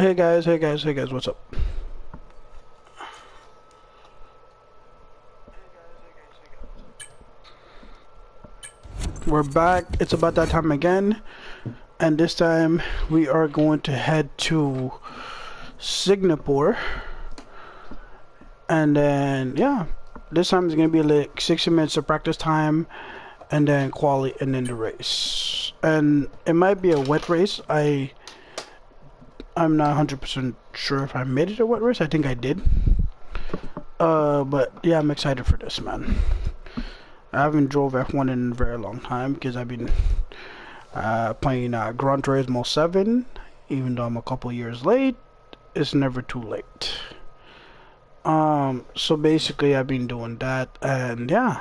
Hey guys, what's up? We're back. It's about that time again, and this time we are going to head to Singapore, and then yeah, this time it's gonna be like 60 minutes of practice time, and then quali, and then the race. And it might be a wet race. I'm not 100% sure if I made it a wet race. I think I did. But yeah, I'm excited for this, man. I haven't drove F1 in a very long time because I've been playing Gran Turismo 7. Even though I'm a couple years late, it's never too late. So basically I've been doing that, and yeah.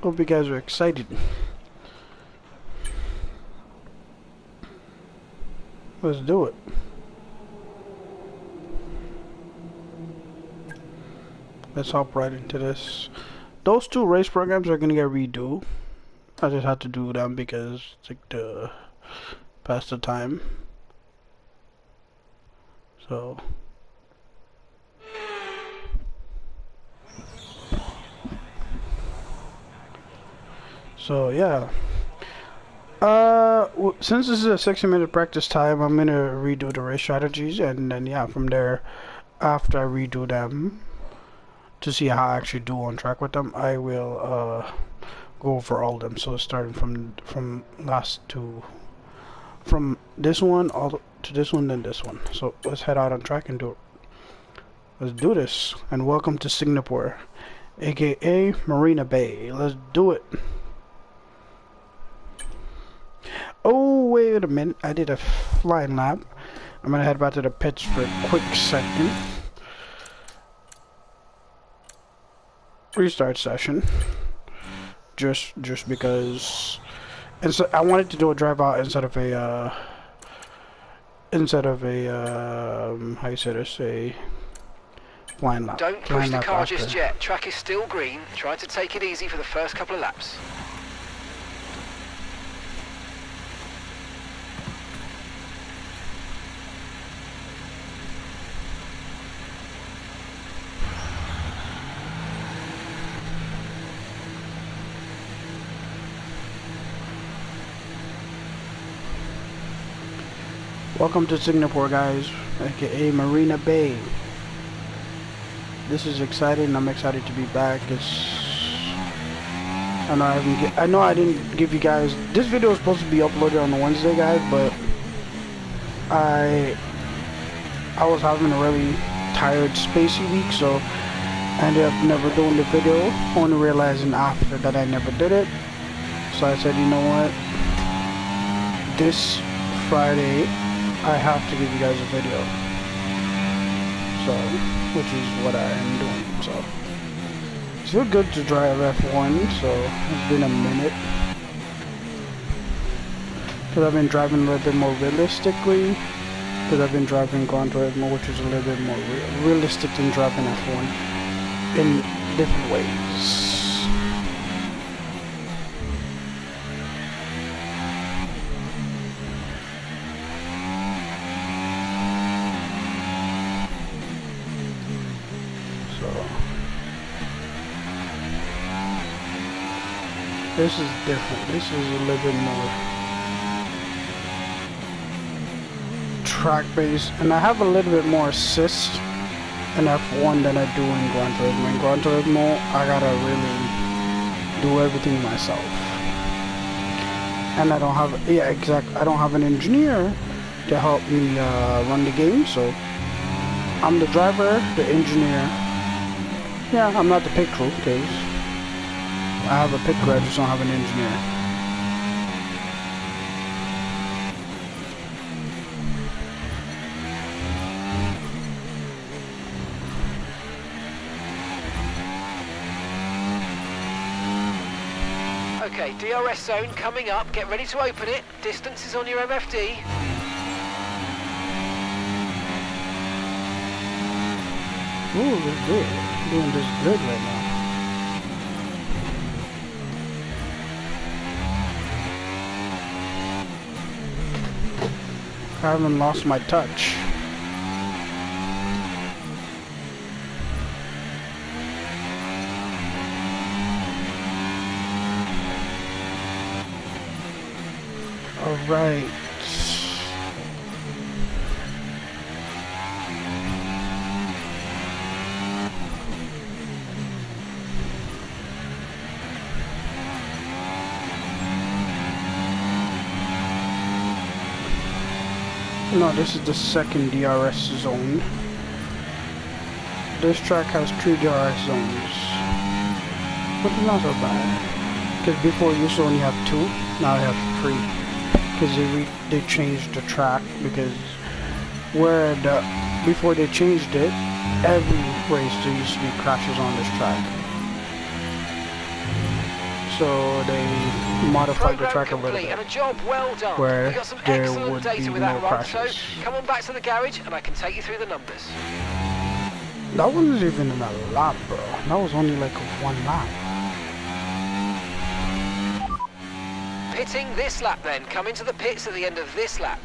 Hope you guys are excited. Let's do it. Let's hop right into this. Those two race programs are gonna get redo. I just had to do them because it's like to pass the time. So yeah. Since this is a 60-minute practice time, I'm gonna redo the race strategies, and then yeah, from there, after I redo them, to see how I actually do on track with them, I will go over all of them. So starting from last to from this one all to this one, then this one. So let's head out on track and do it. Let's do this. And welcome to Singapore, aka Marina Bay. Let's do it. Oh, wait a minute. I did a flying lap. I'm gonna head back to the pits for a quick second. Restart session. Just because, and so I wanted to do a drive out instead of a how you say this, a flying lap. Don't push the car just yet. Track is still green. Try to take it easy for the first couple of laps. Welcome to Singapore, guys, aka Marina Bay. This is exciting. I'm excited to be back. I know I didn't give you guys. This video was supposed to be uploaded on Wednesday, guys, but I was having a really tired, spacey week, so I ended up never doing the video. Only realizing after that I never did it. So I said, you know what? This Friday, I have to give you guys a video, so, which is what I am doing. So it's still good to drive F1, so it's been a minute, because I've been driving a little bit more realistically, because I've been driving Gran Turismo, which is a little bit more realistic than driving F1 in different ways. This is different. This is a little bit more track-based, and I have a little bit more assist in F1 than I do in Gran Turismo. In Gran Turismo, I gotta really do everything myself, and I don't have I don't have an engineer to help me run the game. So I'm the driver, the engineer. Yeah, I'm not the pit crew because I have a pit crew, I just don't have an engineer. Okay, DRS zone coming up. Get ready to open it. Distance is on your MFD. Ooh, let's do it. doing this good right now. I haven't lost my touch. All right. No, this is the second DRS zone. This track has 3 DRS zones, but it's not so bad. Because before you used to only have 2, now I have 3. Because they changed the track. Because before they changed it, every race there used to be crashes on this track. So they modified the track a little bit, and a job well done. where We got some there excellent would data be with no that run, crashes. so come on back to the garage and I can take you through the numbers. That wasn't even in a lap, bro. That was only like 1 lap. Pitting this lap then. Come into the pits at the end of this lap.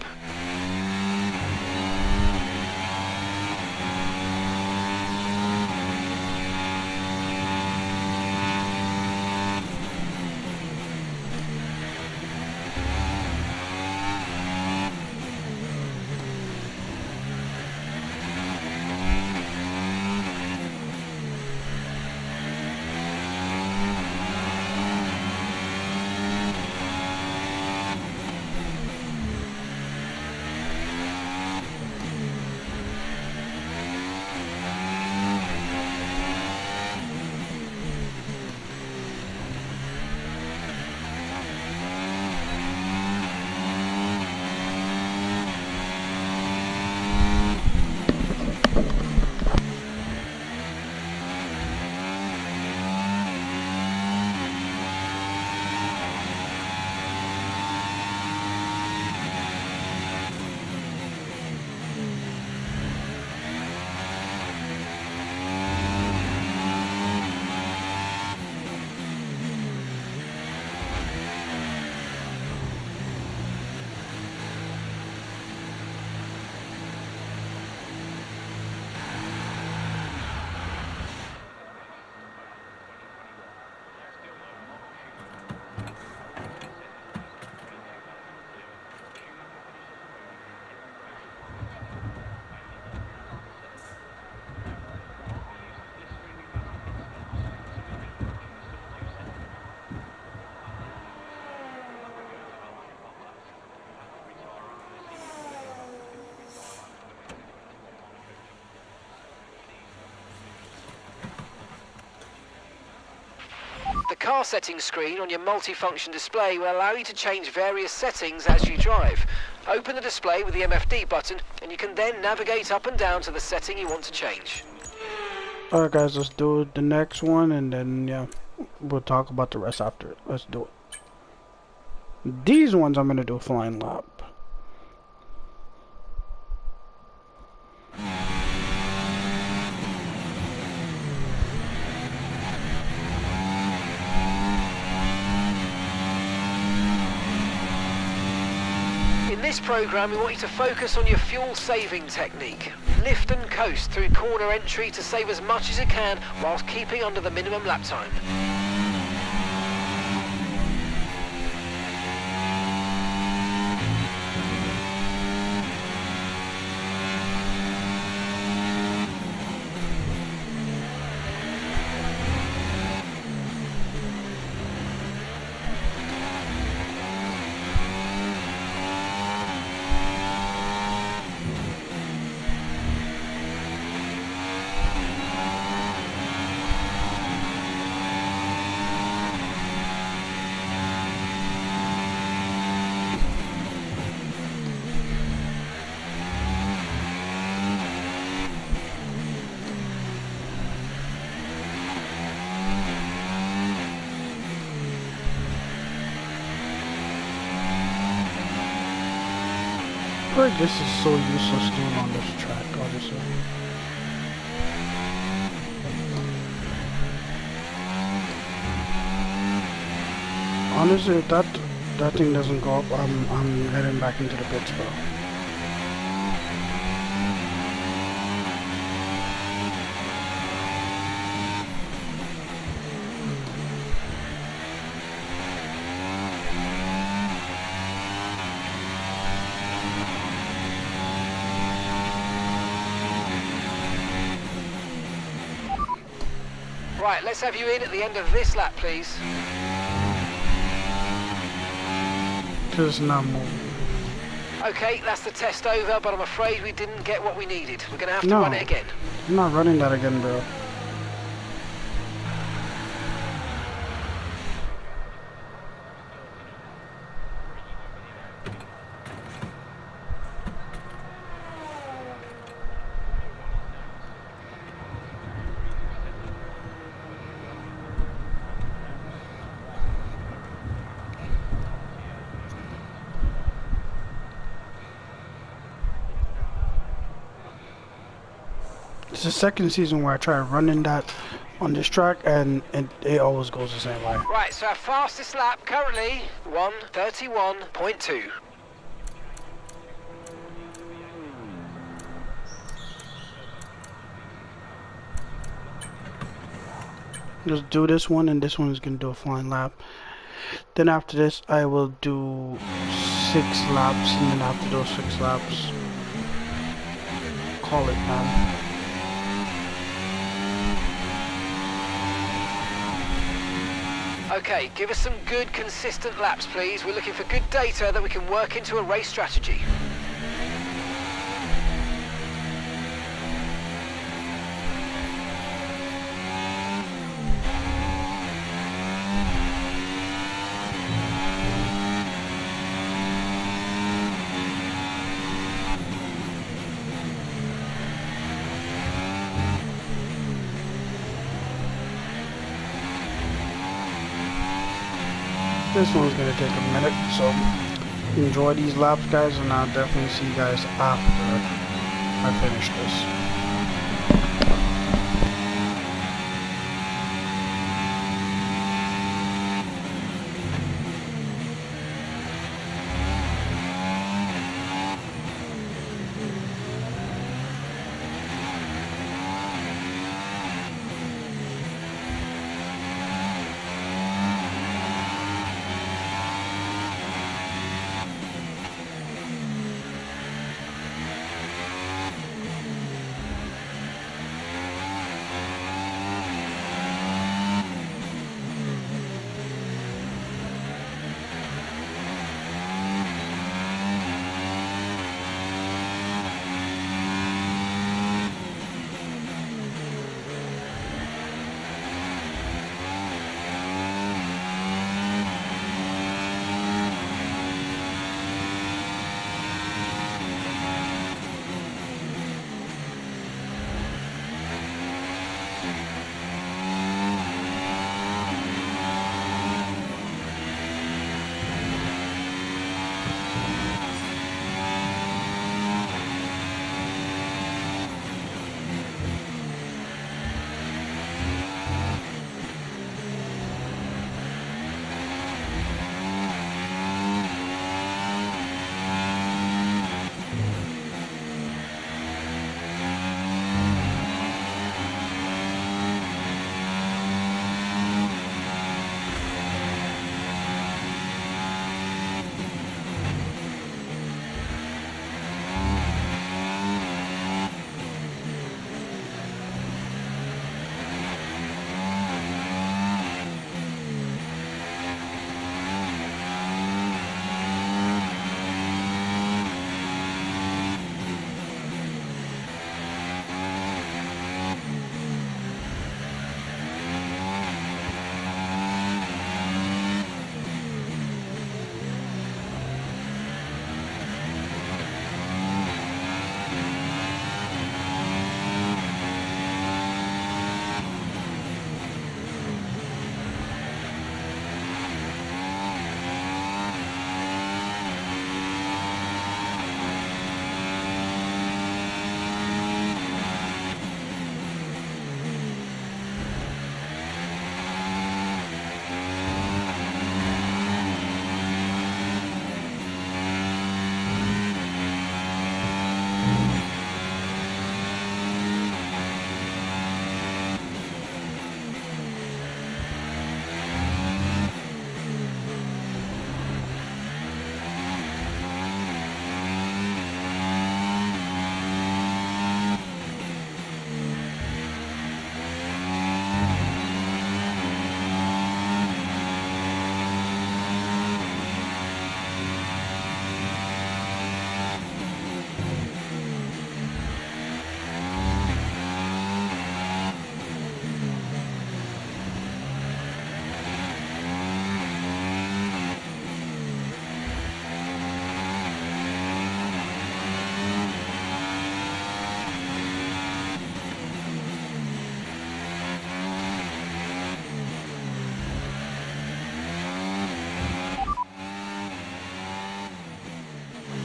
The car settings screen on your multifunction display will allow you to change various settings as you drive. Open the display with the MFD button and you can then navigate up and down to the setting you want to change. Alright guys, let's do the next one and then yeah, we'll talk about the rest after. Let's do it. These ones I'm gonna do a flying lap. In this program, we want you to focus on your fuel saving technique. Lift and coast through corner entry to save as much as you can whilst keeping under the minimum lap time. I feel like this is so useless doing on this track, honestly. Honestly, if that thing doesn't go up, I'm heading back into the pits, bro. Right, let's have you in at the end of this lap, please. Just not moving. Okay, that's the test over, but I'm afraid we didn't get what we needed. We're going to have to No, run it again. I'm not running that again, bro. It's the second season where I try running that on this track, and it always goes the same way. Right, so our fastest lap currently 1:31.2. Just do this one, and this one is gonna do a flying lap. Then after this, I will do 6 laps, and then after those 6 laps, call it, man. Okay, give us some good, consistent laps, please. We're looking for good data that we can work into a race strategy. This one's gonna take a minute, so enjoy these laps, guys, and I'll definitely see you guys after I finish this.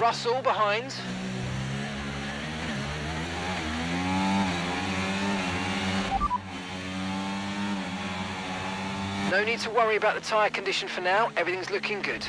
Russell behind. No need to worry about the tyre condition for now, everything's looking good.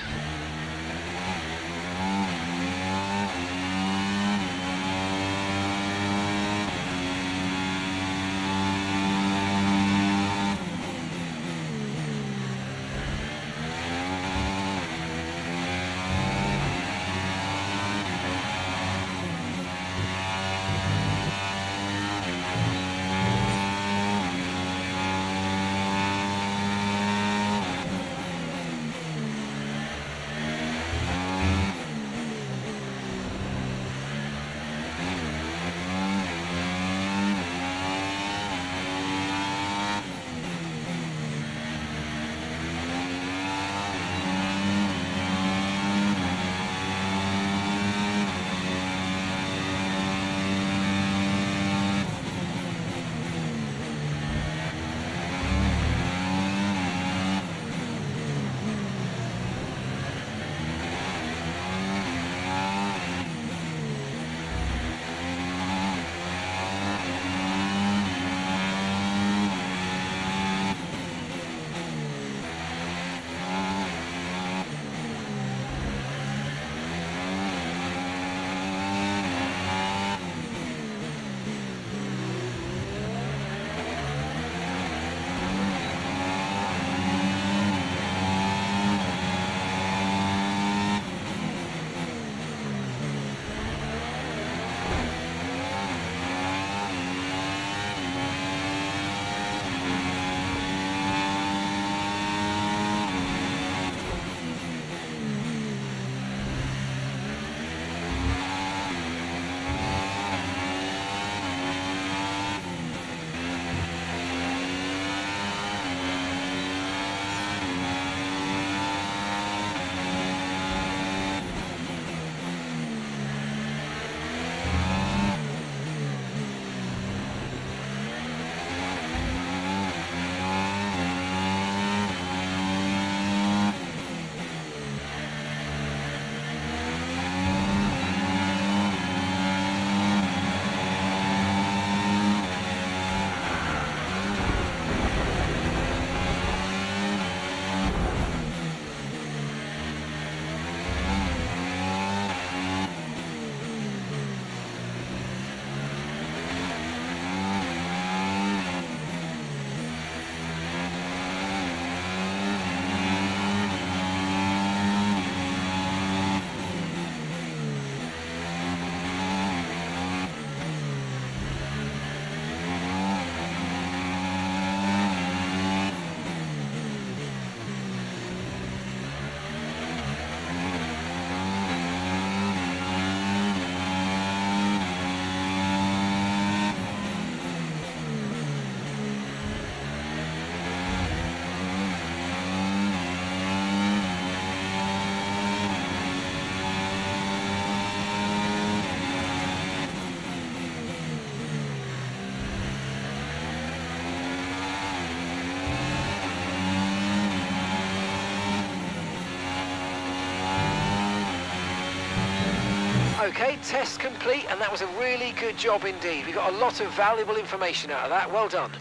Okay, test complete, and that was a really good job indeed. We got a lot of valuable information out of that. Well done.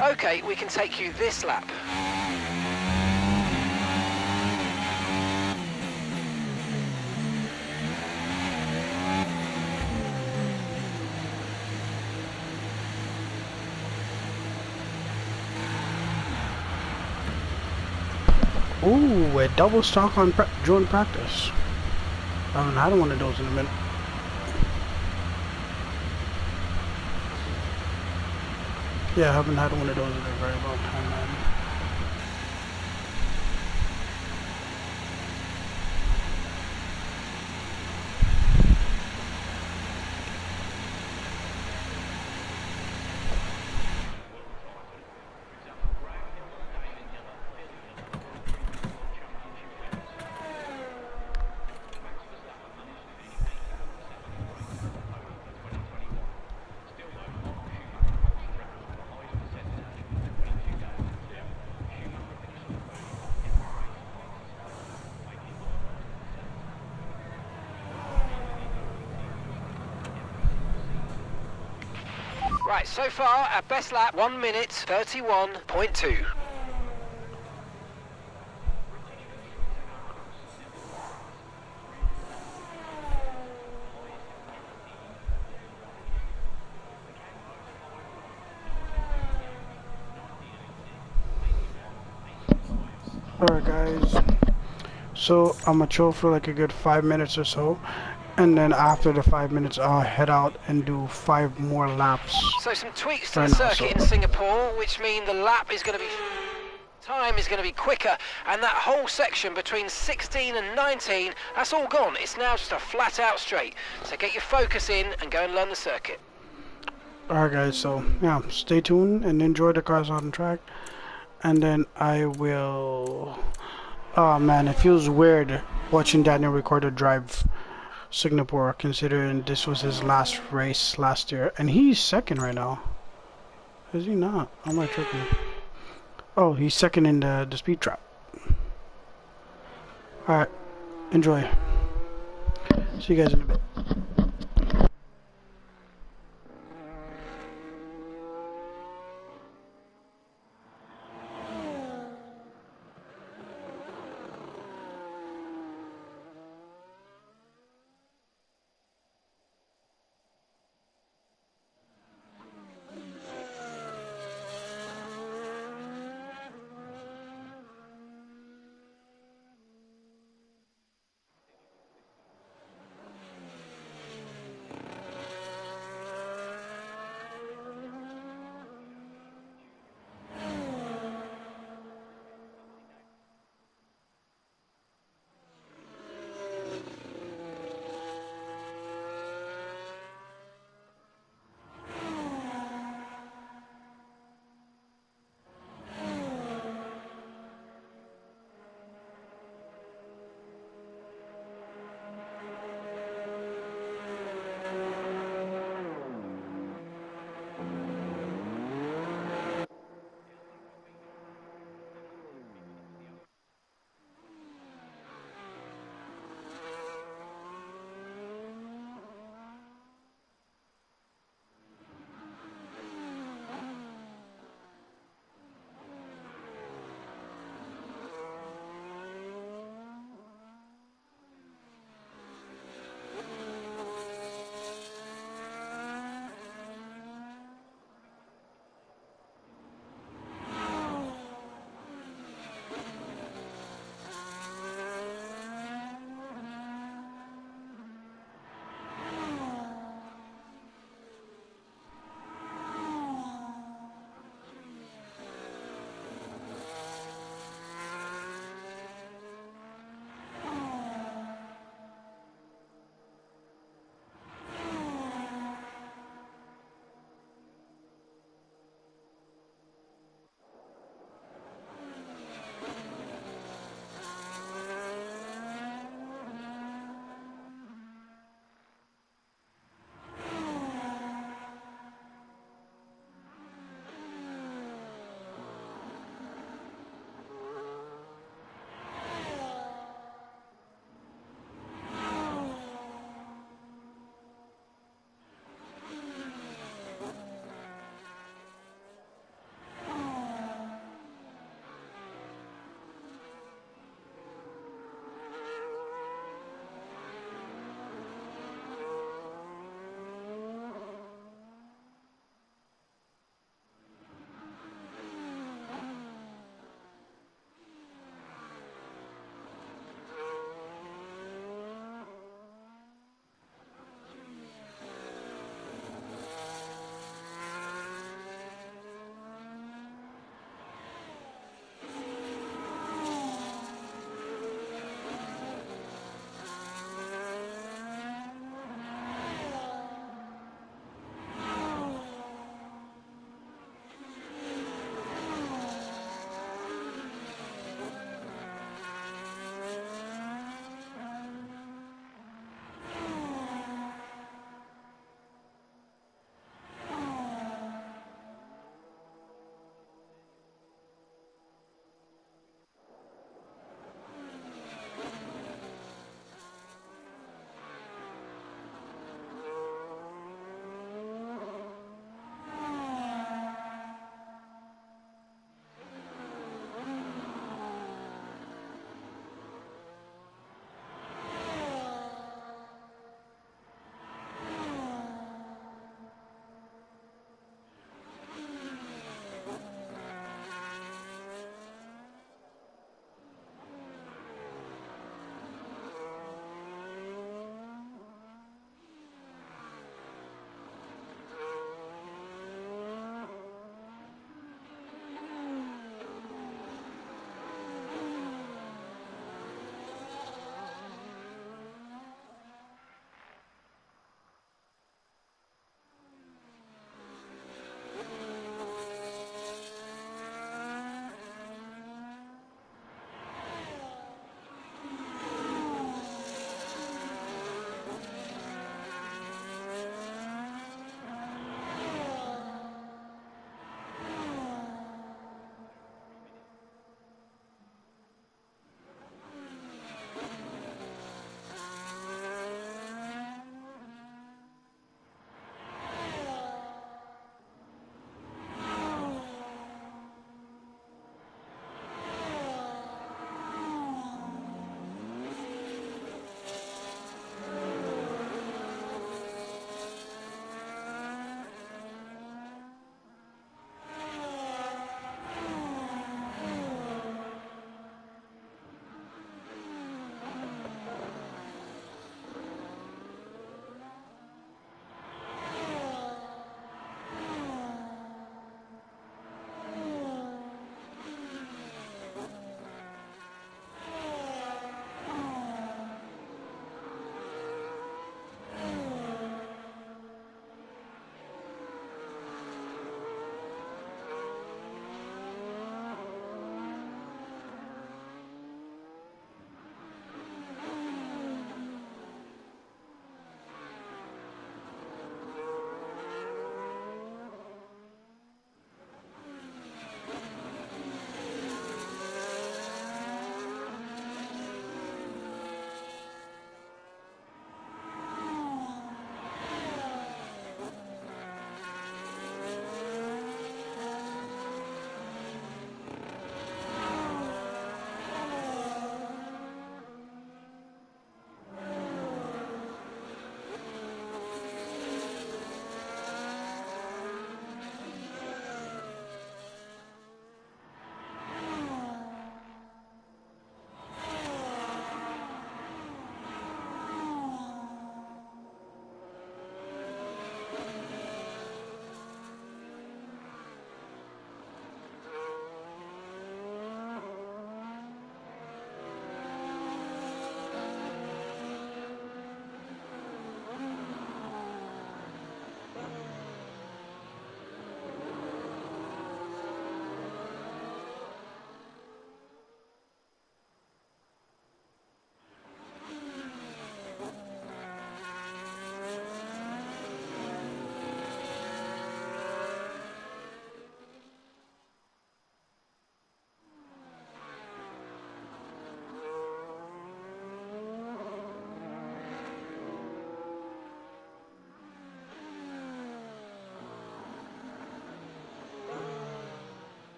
Okay, we can take you this lap. Ooh, a double stock on drone practice. I haven't had one of those in a minute. Yeah, I haven't had one of those in a very long time, man. Right, so far, our best lap, 1 minute 31.2. Alright, guys. So I'm gonna chill for like a good 5 minutes or so, and then after the 5 minutes, I'll head out and do 5 more laps. So some tweaks to Right the now, so circuit in Singapore, which mean the lap is going to be... time is going to be quicker, and that whole section between 16 and 19, that's all gone. It's now just a flat out straight. So get your focus in and go and learn the circuit. alright, guys. So yeah, stay tuned and enjoy the cars on the track, and then I will. Oh man, it feels weird watching Daniel Ricciardo drive Singapore, considering this was his last race last year, and he's second right now. Is he not? Am I tripping? Oh, he's second in the speed trap. Alright, enjoy. See you guys in a bit.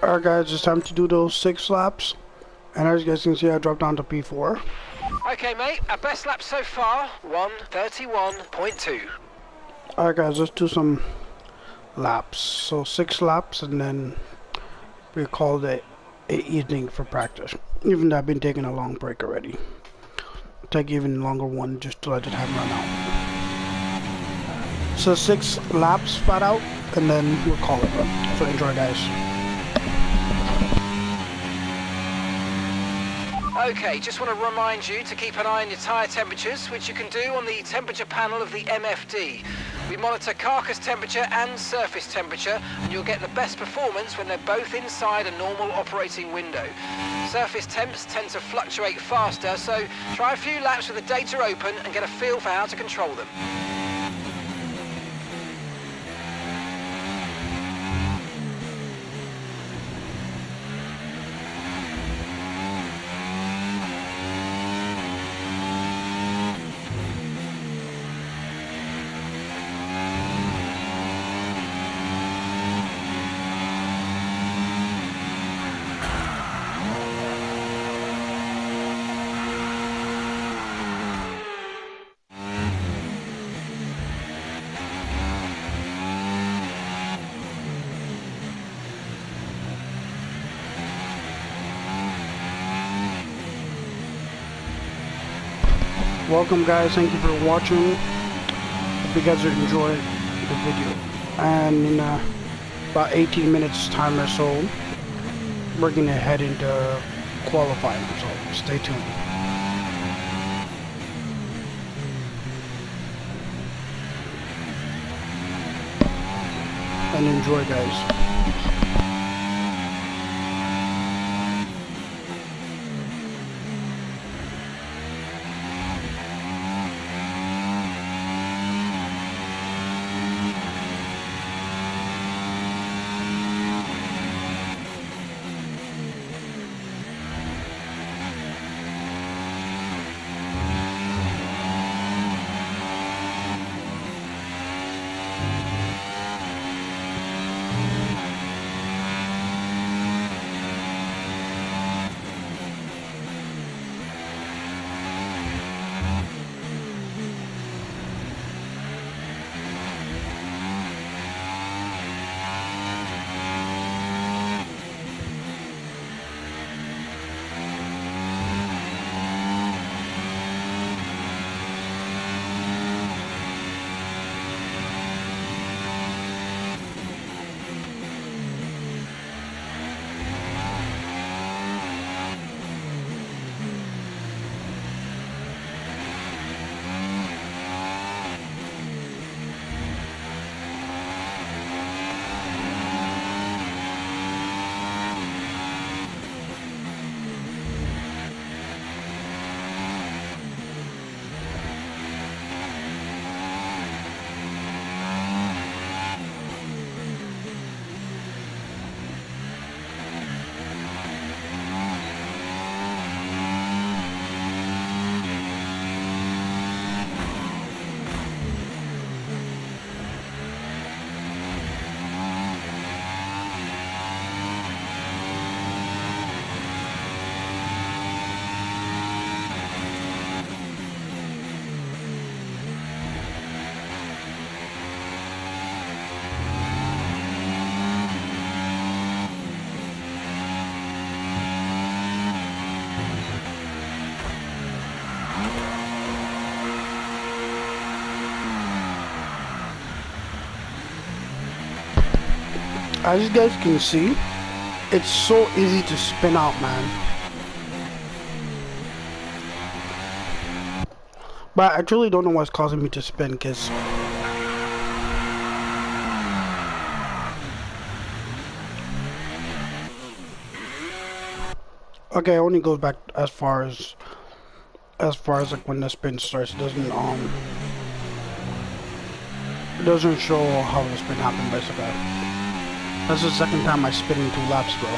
Alright guys, it's time to do those 6 laps. And as you guys can see, I dropped down to P4. Okay, mate, our best lap so far, 1:31.2. Alright guys, let's do some laps. So 6 laps and then we call it an evening for practice. Even though I've been taking a long break already. Take even longer one just to let the time run out. So 6 laps flat out and then we'll call it. So enjoy guys. Okay, just want to remind you to keep an eye on your tyre temperatures, which you can do on the temperature panel of the MFD. We monitor carcass temperature and surface temperature, and you'll get the best performance when they're both inside a normal operating window. Surface temps tend to fluctuate faster, so try a few laps with the data open and get a feel for how to control them. Welcome guys, thank you for watching. Hope you guys enjoyed the video. And in about 18 minutes time or so, we're gonna head into qualifying, so stay tuned. And enjoy guys. As you guys can see, it's so easy to spin out, man. But I truly don't know what's causing me to spin, because okay, it only goes back as far as like when the spin starts. It doesn't show how the spin happened, basically. That's the second time I spin in 2 laps, bro.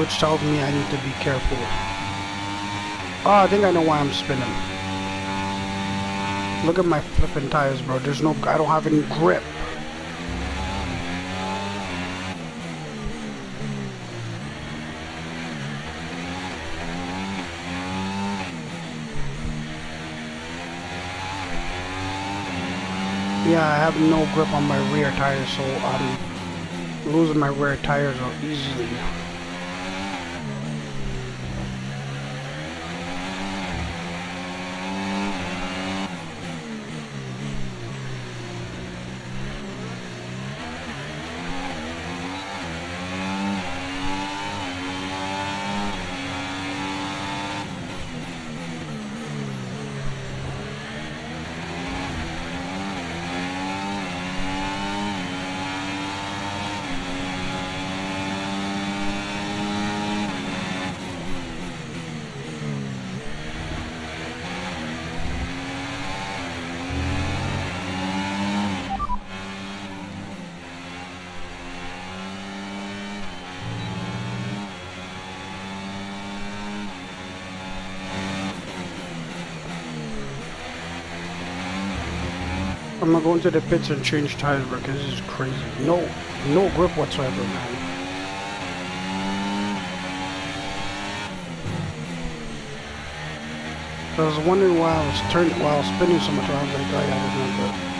Which tells me I need to be careful. Oh, I think I know why I'm spinning. Look at my flipping tires, bro. There's no, I don't have any grip. Yeah, I have no grip on my rear tires, so I'm losing my rear tires easily. I'm gonna go into the pits and change tires, bro, because this is crazy. No grip whatsoever, man. I was wondering why I was spinning so much. I was like, oh yeah, there's no grip.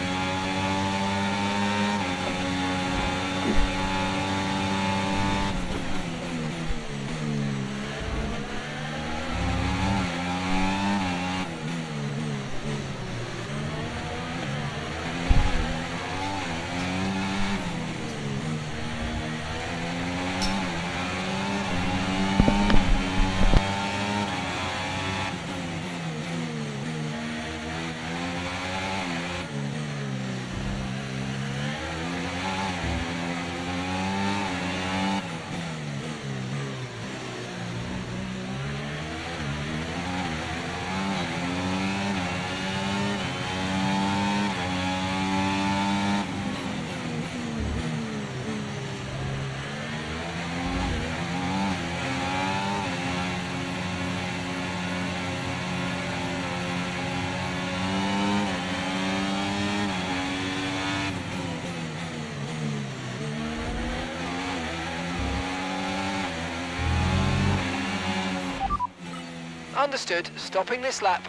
Understood. Stopping this lap.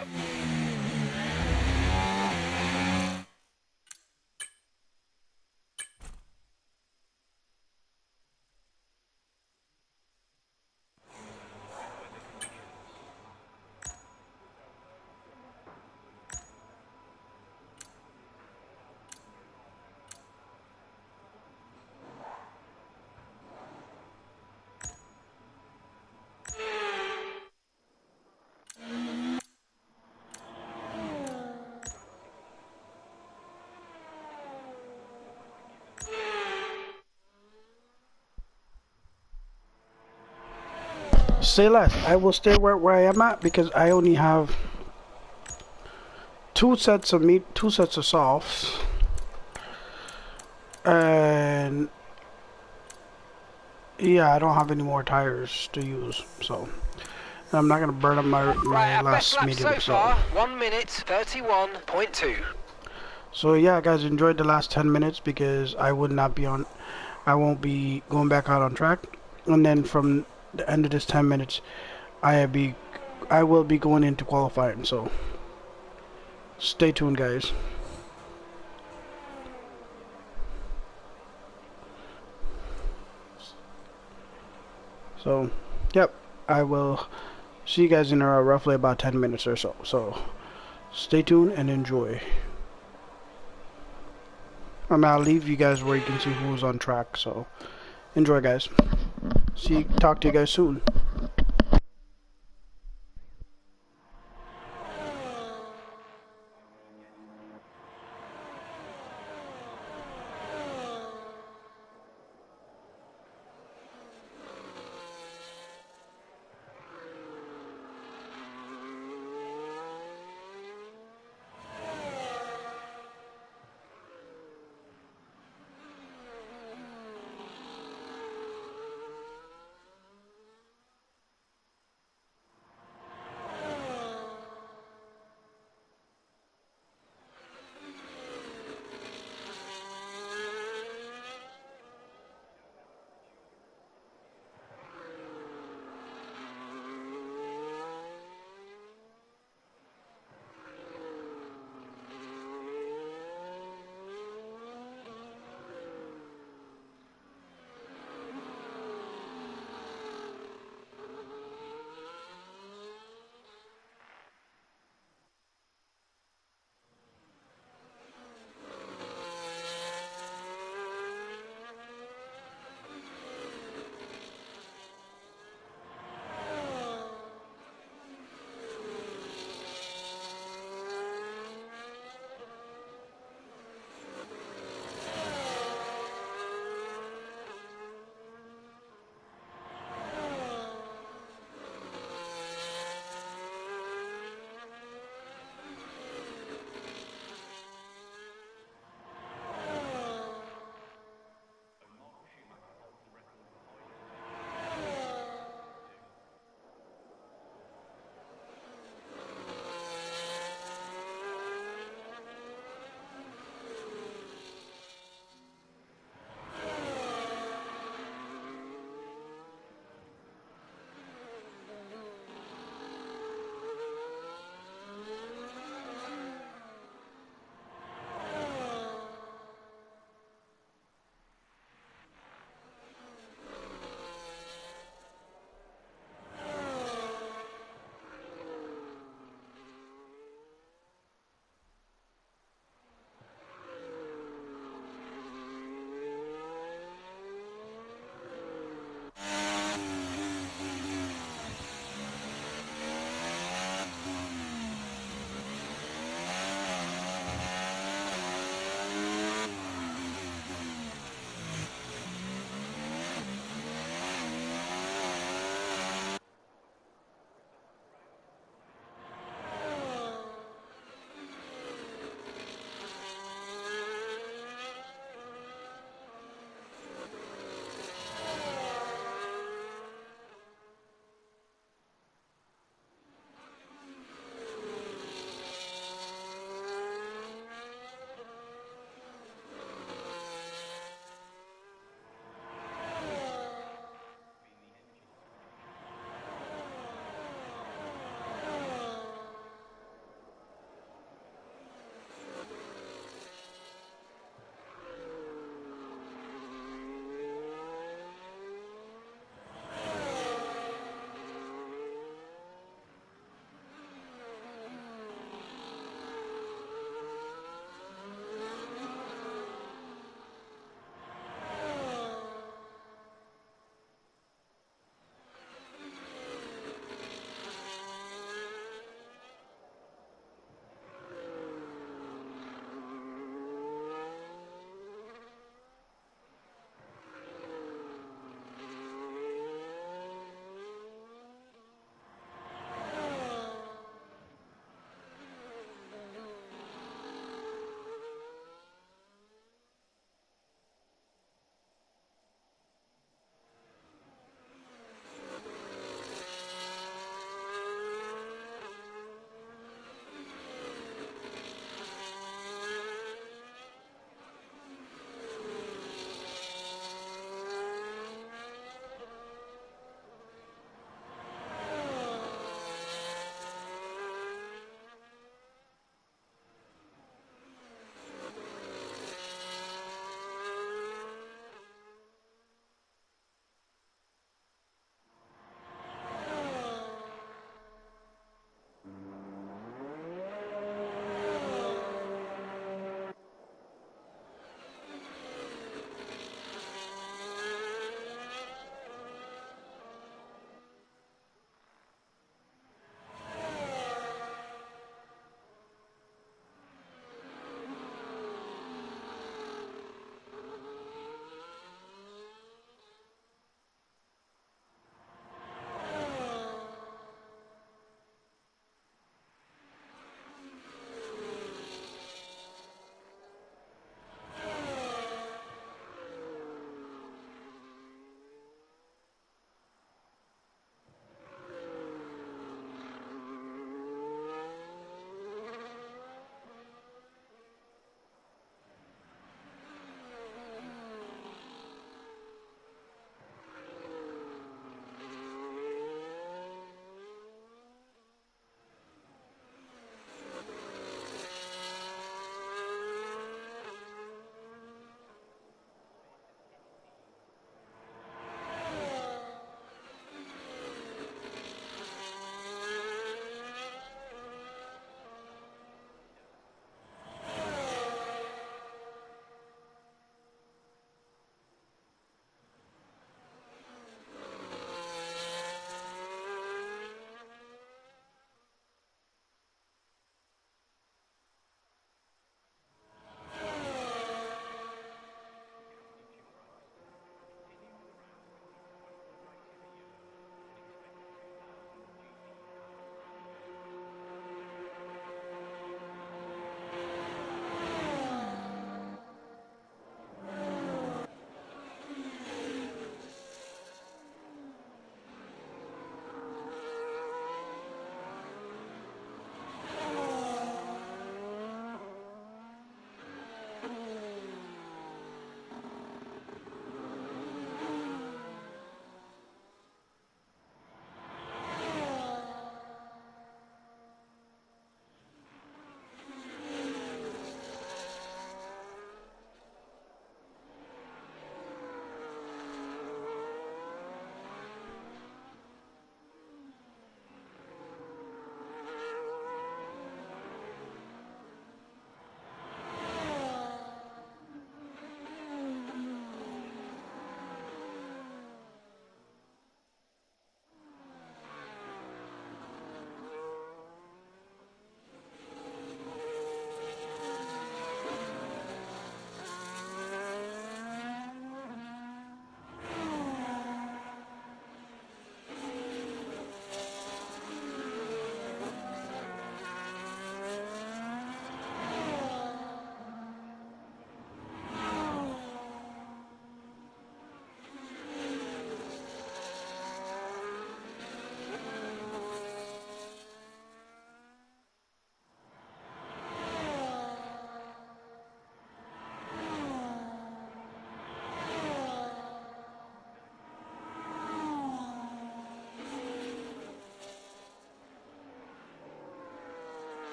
Say less. I will stay where I am at because I only have two sets of softs, and yeah, I don't have any more tires to use, so I'm not gonna burn up my Right, our best last lap medium. so far, 1 minute 31.2. So yeah, guys, enjoyed the last 10 minutes because I won't be going back out on track, and then from the end of this 10 minutes, I will be going into qualifying. So stay tuned, guys. So, yep, I will see you guys in roughly about 10 minutes or so. So, stay tuned and enjoy. I'll leave you guys where you can see who's on track. So, enjoy, guys. Talk to you guys soon.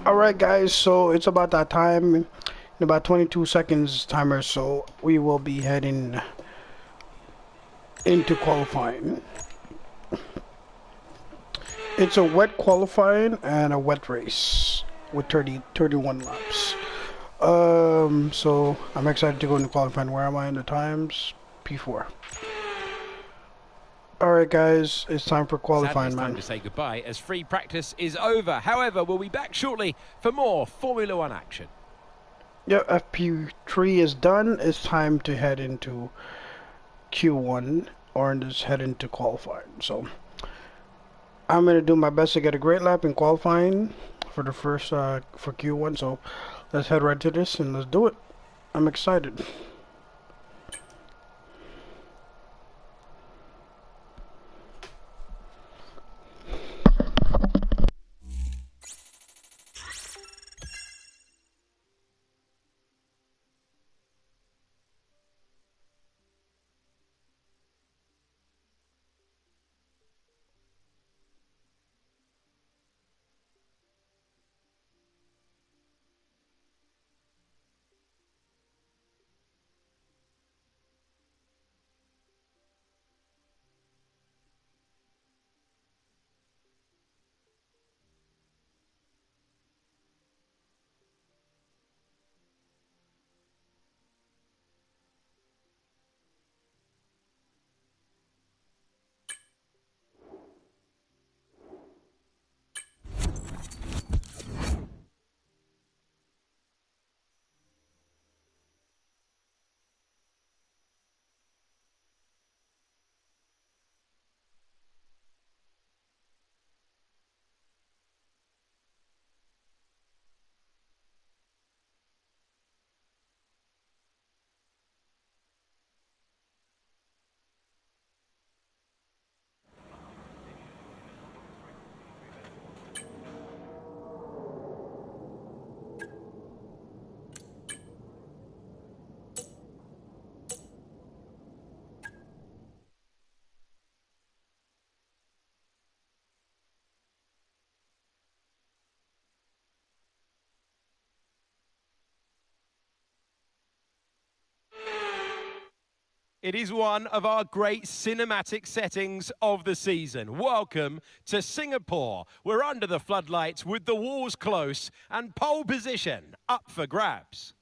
Alright guys, so it's about that time, in about 22 seconds timer, so we will be heading into qualifying. It's a wet qualifying and a wet race with 31 laps. So I'm excited to go into qualifying. Where am I in the times? P4. Alright guys, it's time for qualifying, Sadly, it's time to say goodbye as free practice is over. However, we'll be back shortly for more Formula One action. Yeah, FP3 is done. It's time to head into Q1 or just head into qualifying. So I'm gonna do my best to get a great lap in qualifying for the first for Q1. So let's head right to this and let's do it. I'm excited. It is one of our great cinematic settings of the season. Welcome to Singapore. We're under the floodlights with the walls close and pole position up for grabs.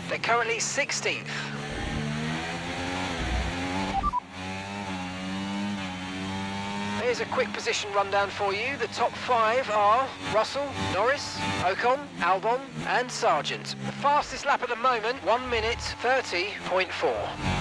They're currently 16th. Here's a quick position rundown for you. The top 5 are Russell, Norris, Ocon, Albon and Sargent. The fastest lap at the moment, 1 minute 30.4.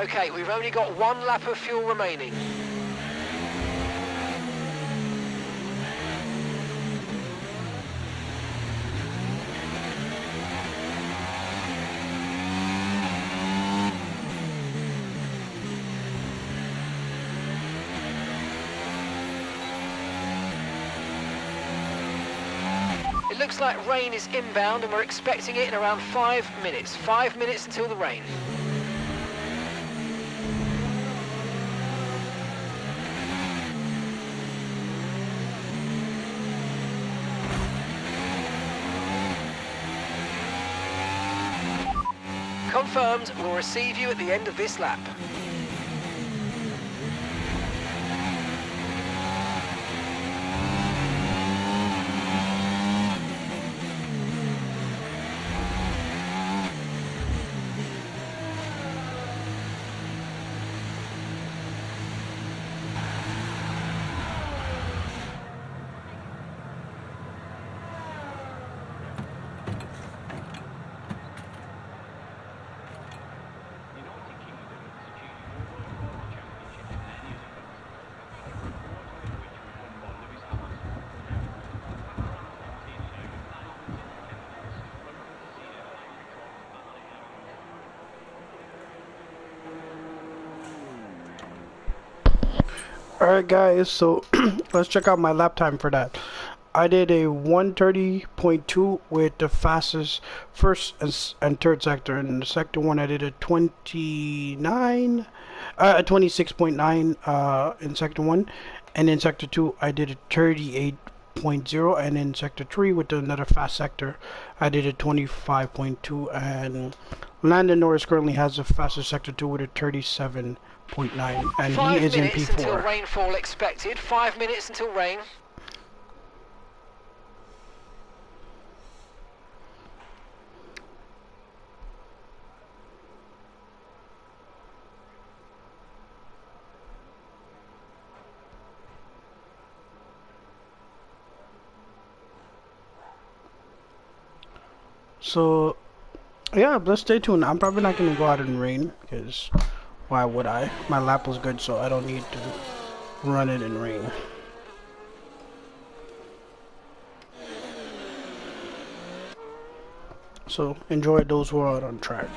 Okay, we've only got 1 lap of fuel remaining. It looks like rain is inbound and we're expecting it in around 5 minutes. 5 minutes until the rain. Confirmed, we'll receive you at the end of this lap. Alright guys, so let's check out my lap time for that. I did a 1:30.2 with the fastest first and third sector. In the sector 1 I did a 26.9 in sector 1, and in sector 2 I did a 38.0, and in sector 3 with another fast sector I did a 25.2, and Landon Norris currently has the fastest sector 2 with a 37.9, and he is in 5 minutes until P4. rainfall expected. 5 minutes until rain. So yeah, let's stay tuned. I'm probably not gonna go out in rain because why would I? My lap was good, so I don't need to run it in rain. So enjoy those who are out on track.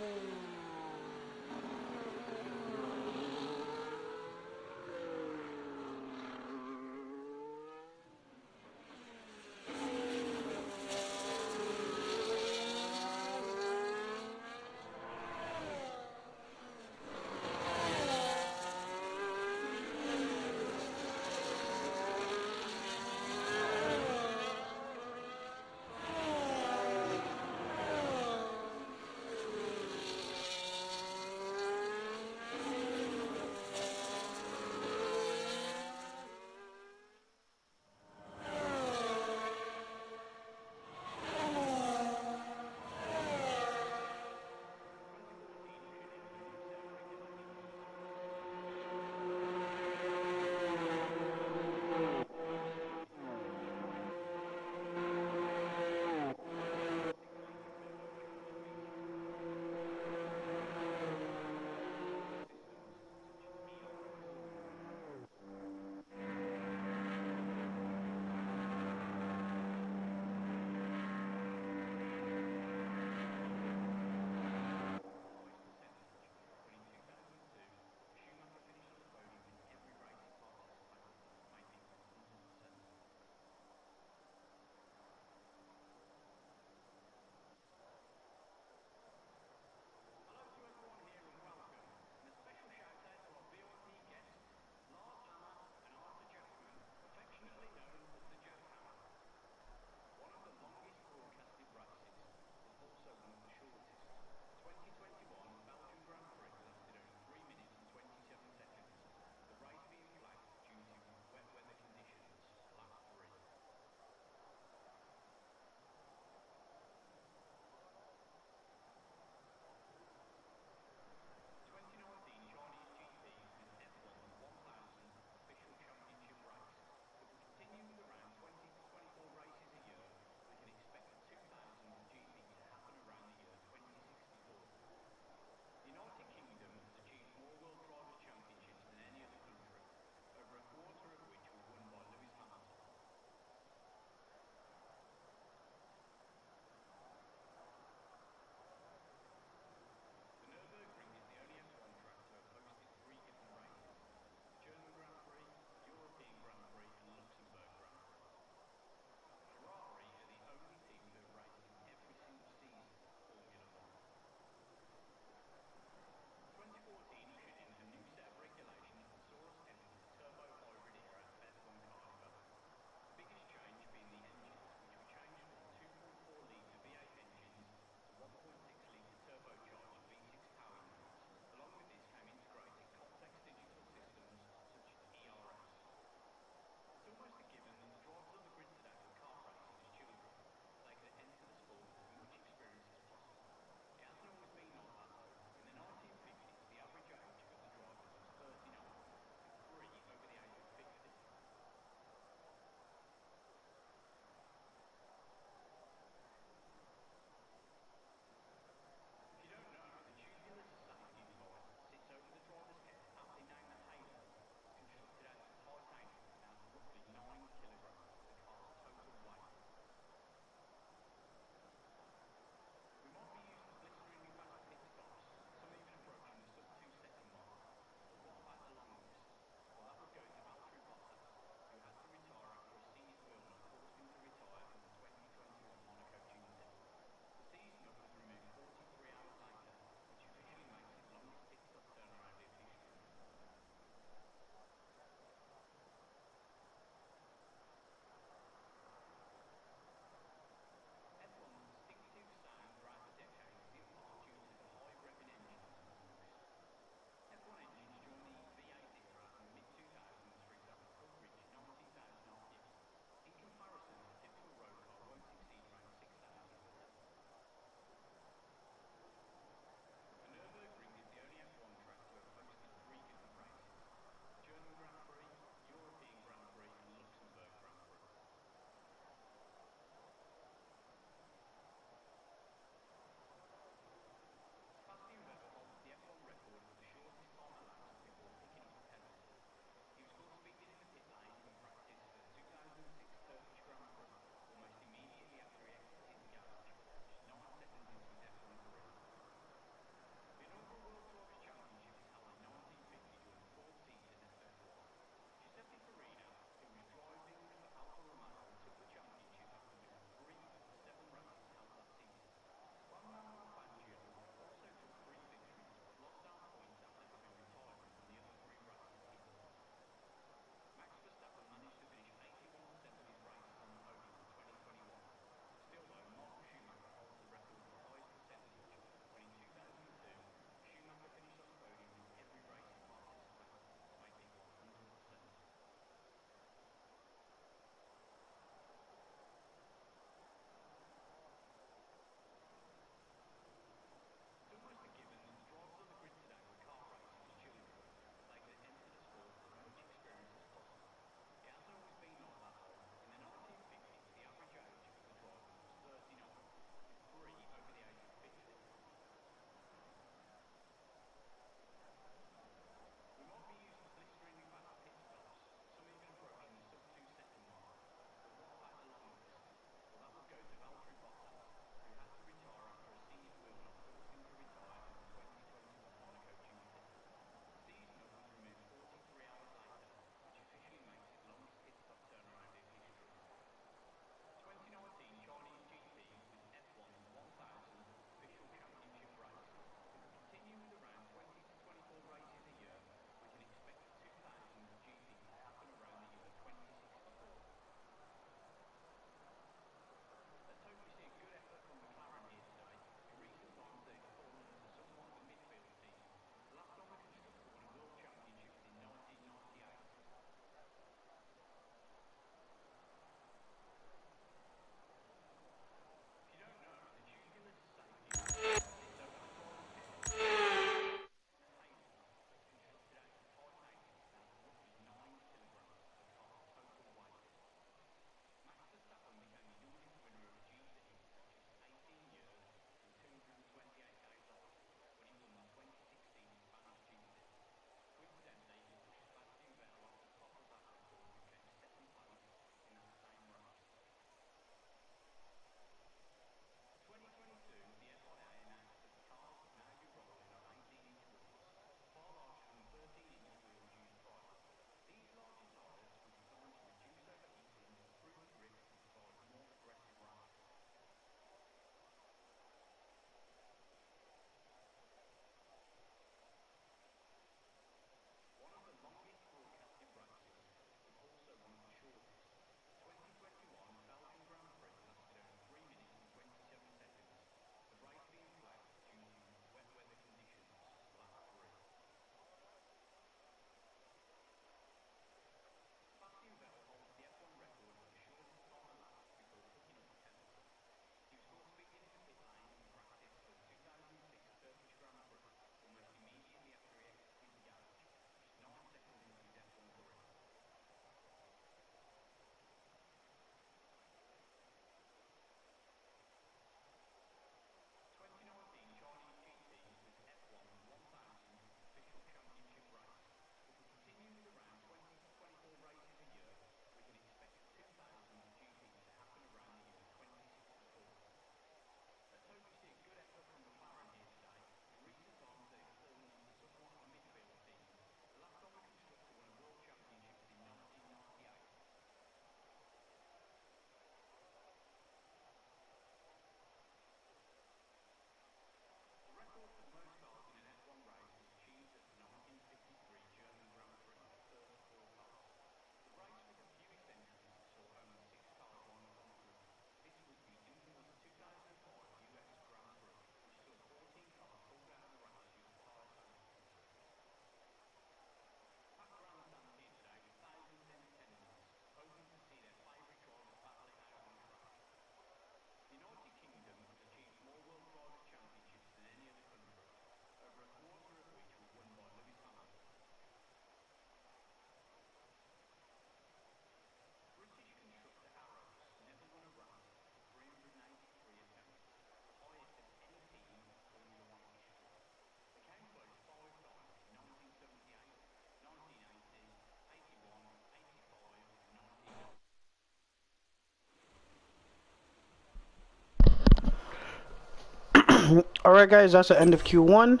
Alright guys, that's the end of Q1.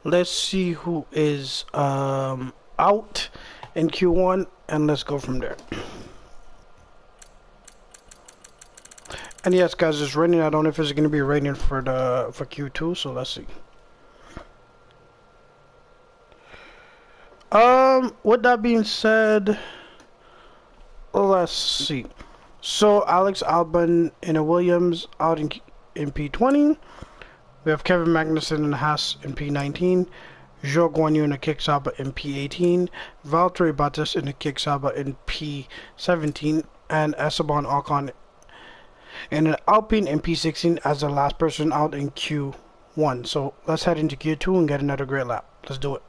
Let's see who is out in Q1 and let's go from there. And yes guys, it's raining. I don't know if it's gonna be raining for Q2, so let's see. With that being said, let's see. So Alex Albon and a Williams out in P20. We have Kevin Magnussen and Haas in P19. Zhou Guanyu in a Kick Sauber in P18. Valtteri Bottas in a Kick Sauber in P17. And Esteban Ocon in an Alpine in P16 as the last person out in Q1. So let's head into Q2 and get another great lap. Let's do it.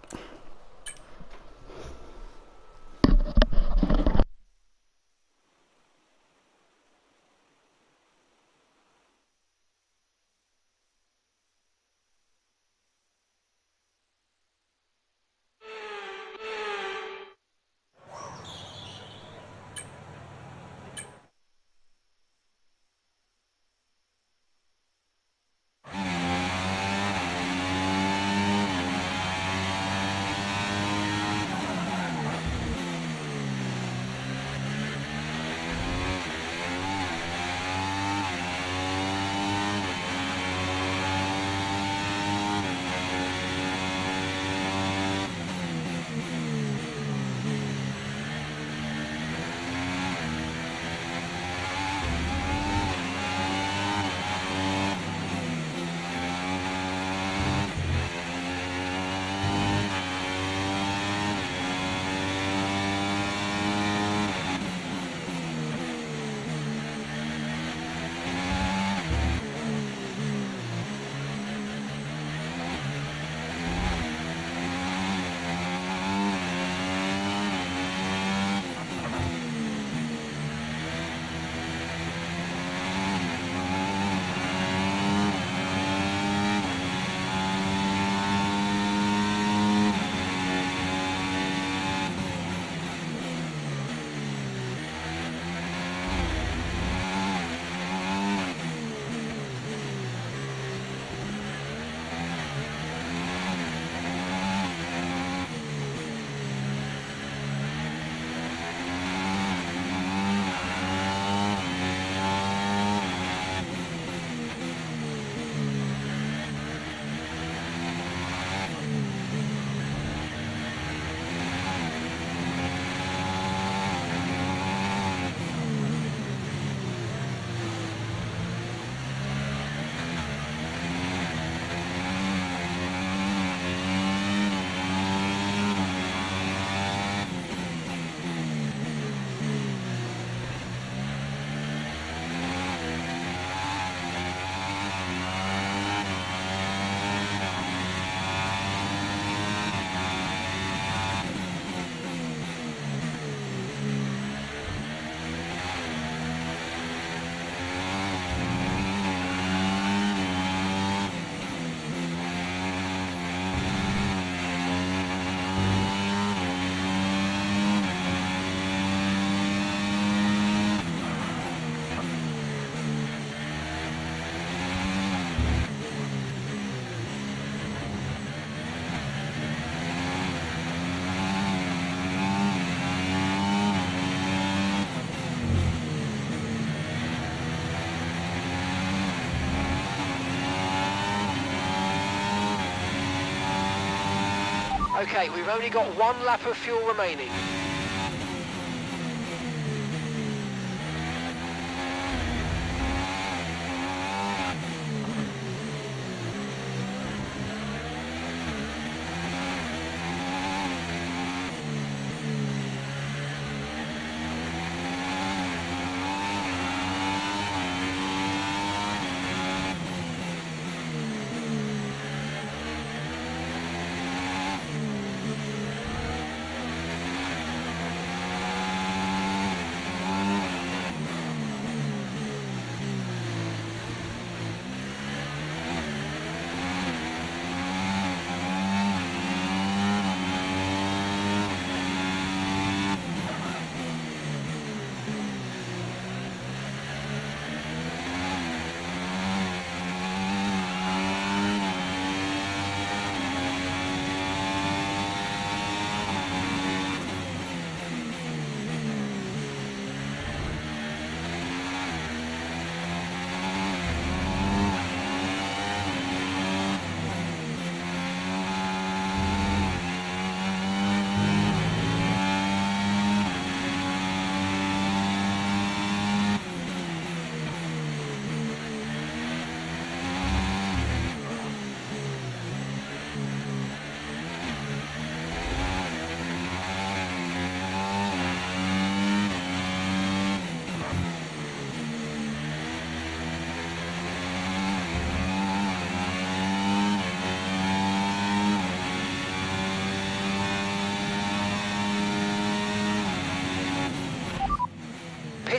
Okay, we've only got one lap of fuel remaining.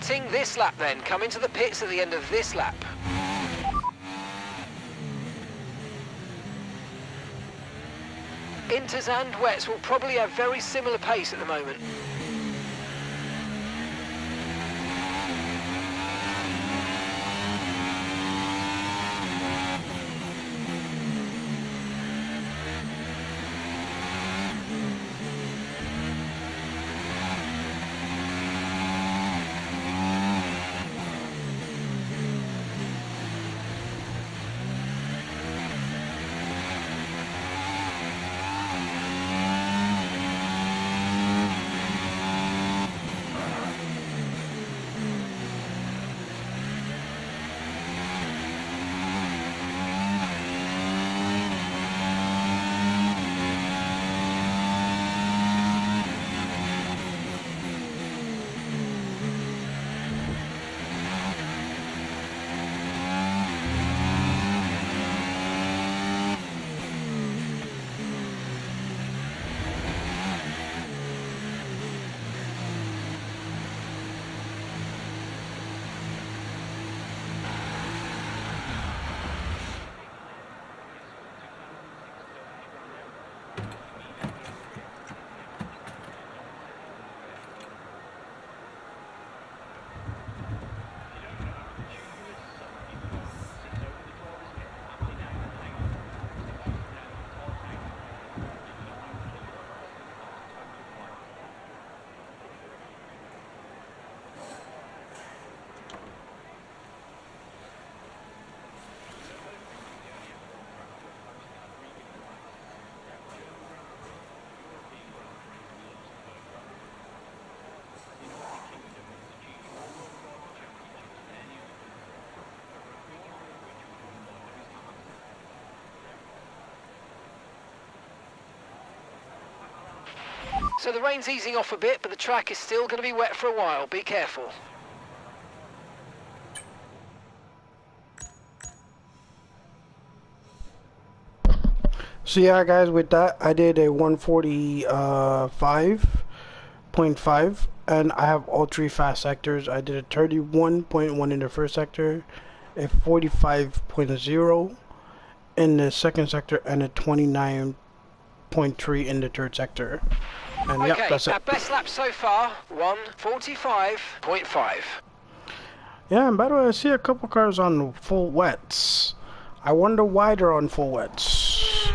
pitting this lap then. Come into the pits at the end of this lap. Inters and wets will probably have very similar pace at the moment. So the rain's easing off a bit, but the track is still going to be wet for a while. Be careful. So yeah, guys, with that, I did a 145.5, and I have all three fast sectors. I did a 31.1 in the first sector, a 45.0 in the second sector, and a 29.3 in the third sector. And Okay, yep, that's it. our best lap so far, 1:45.5. Yeah, and by the way, I see a couple cars on full wets. I wonder why they're on full wets.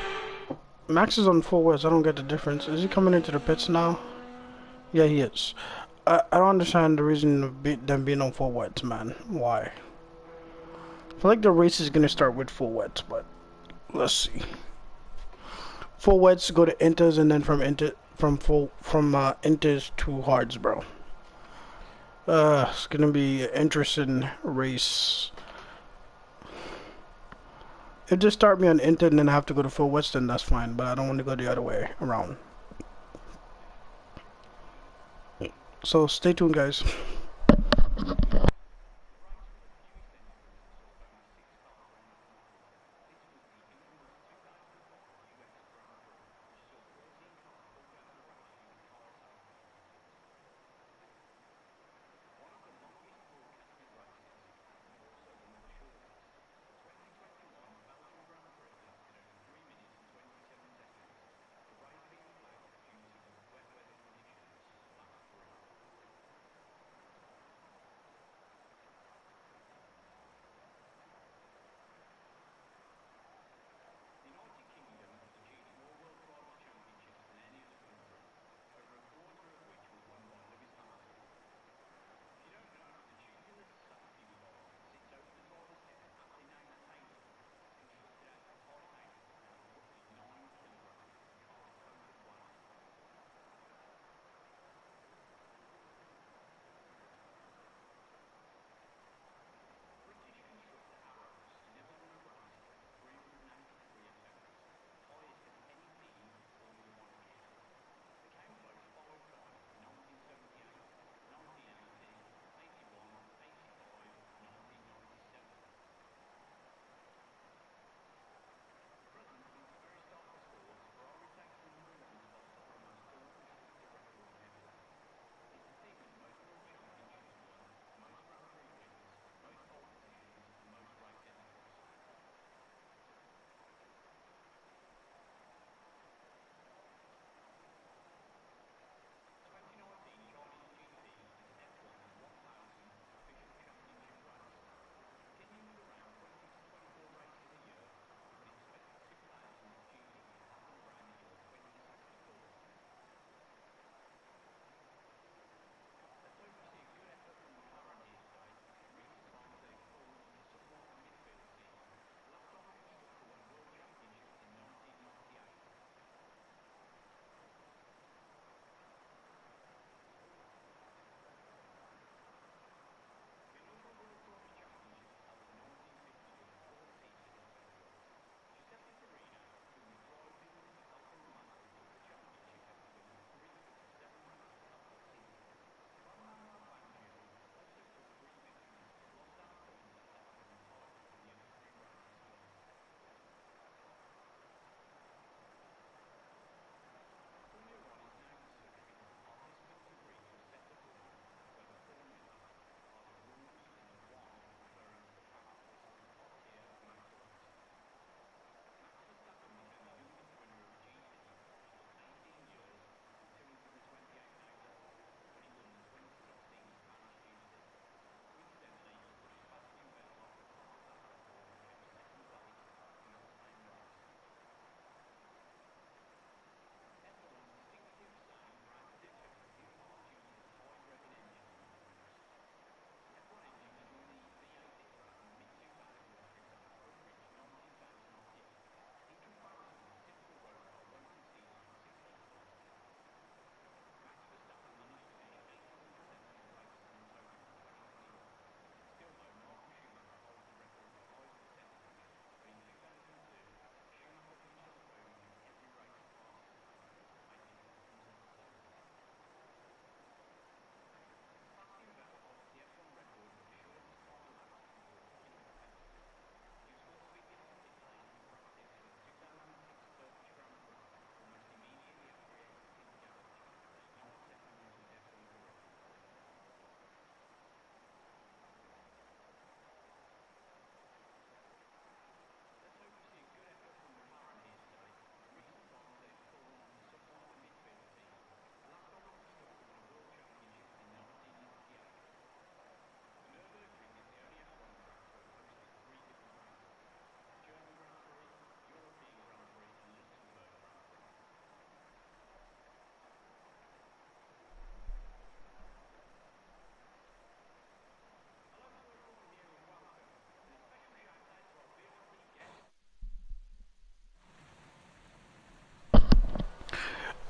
Max is on full wets. I don't get the difference. Is he coming into the pits now? Yeah, he is. I don't understand the reason of them being on full wets, man. Why? I feel like the race is gonna start with full wets, but let's see. Full wets go to inters, and then from inters to hards, bro. It's gonna be an interesting race. If they start me on inter and then I have to go to full wets, then that's fine. But I don't want to go the other way around. So stay tuned, guys.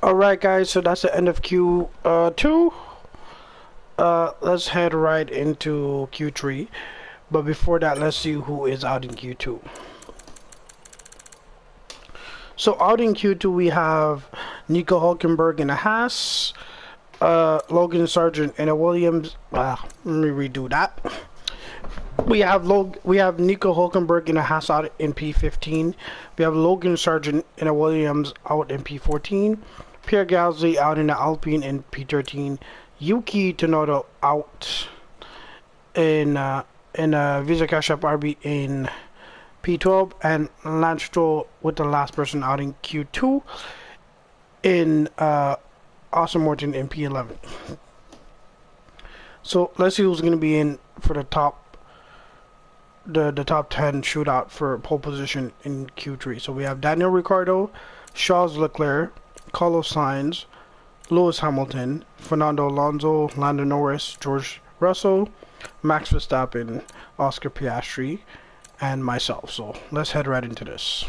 Alright guys, so that's the end of Q2. Let's head right into Q3. But before that, let's see who is out in Q2. So out in Q2 we have Nico Hulkenberg in a Haas, Logan Sargent in a Williams. Let me redo that. We have Nico Hulkenberg in a Haas out in P15. We have Logan Sargent in a Williams out in P14. Pierre Gasly out in the Alpine in P13. Yuki Tsunoda out in Visa Cash App RB in P12, and Lance Stroll with the last person out in Q2 in Austin Morton in P11. So let's see who's going to be in for the top 10 shootout for pole position in Q3. So we have Daniel Ricciardo, Charles Leclerc, Carlos Sainz, Lewis Hamilton, Fernando Alonso, Lando Norris, George Russell, Max Verstappen, Oscar Piastri, and myself. So let's head right into this.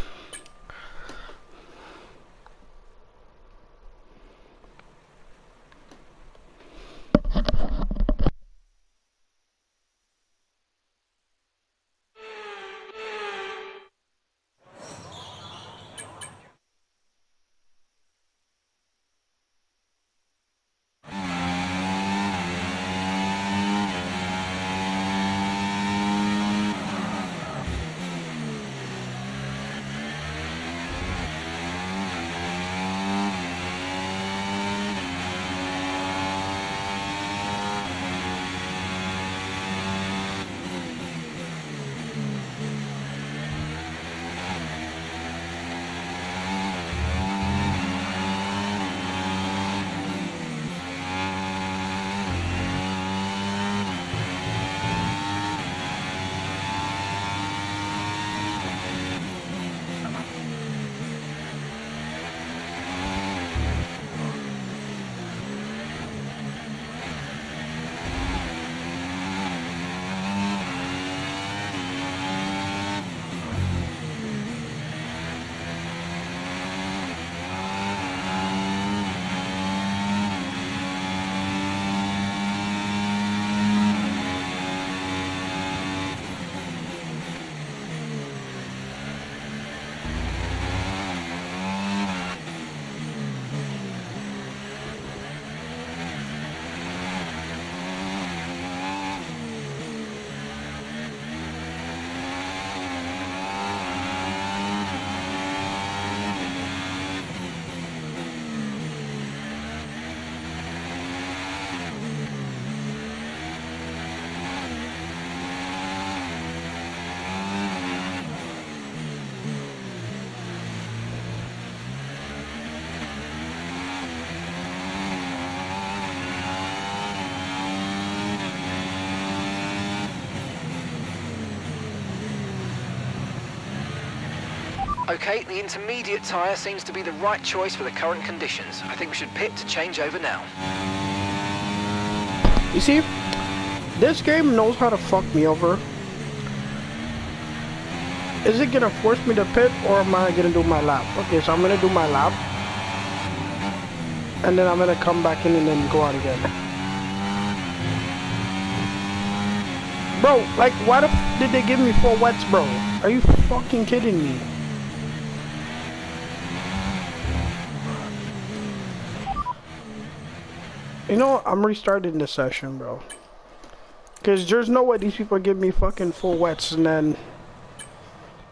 Okay, the intermediate tyre seems to be the right choice for the current conditions. I think we should pit to change over now. You see, this game knows how to fuck me over. Is it gonna force me to pit, or am I gonna do my lap? Okay, so I'm gonna do my lap, and then I'm gonna come back in and then go out again. Bro, like, why the f did they give me 4 wets, bro? Are you fucking kidding me? You know what? I'm restarting this session, bro. Because there's no way these people give me fucking 4 wets, and then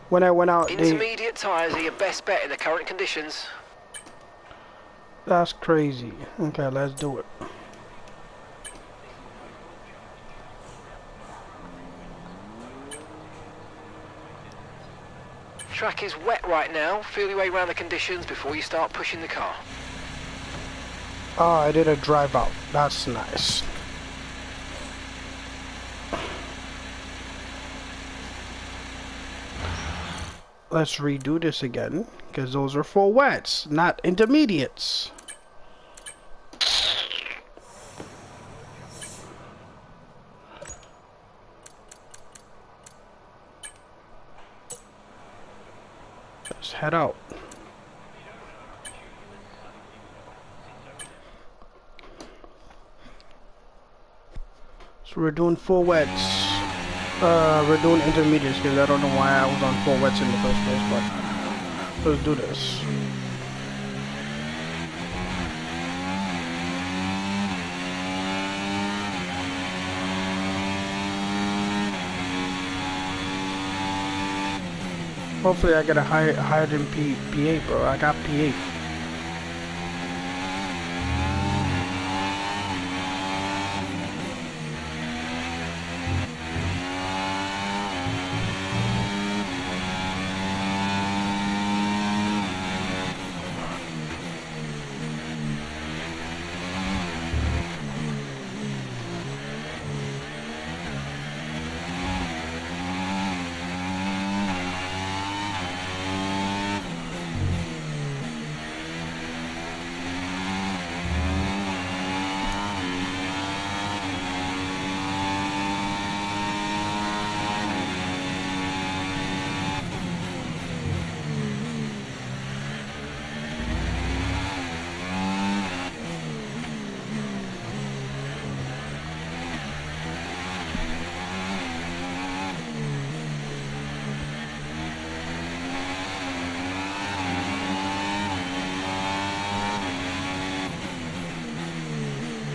when I went out, intermediate tyres are your best bet in the current conditions. That's crazy. Okay, let's do it. Track is wet right now. Feel your way around the conditions before you start pushing the car. Oh, I did a drive out. That's nice. Let's redo this again, because those are 4 wets, not intermediates. Let's head out. we're doing full wets. We're doing intermediates because I don't know why I was on full wets in the first place, but let's do this. Hopefully I get a higher than P8, bro. I got P8.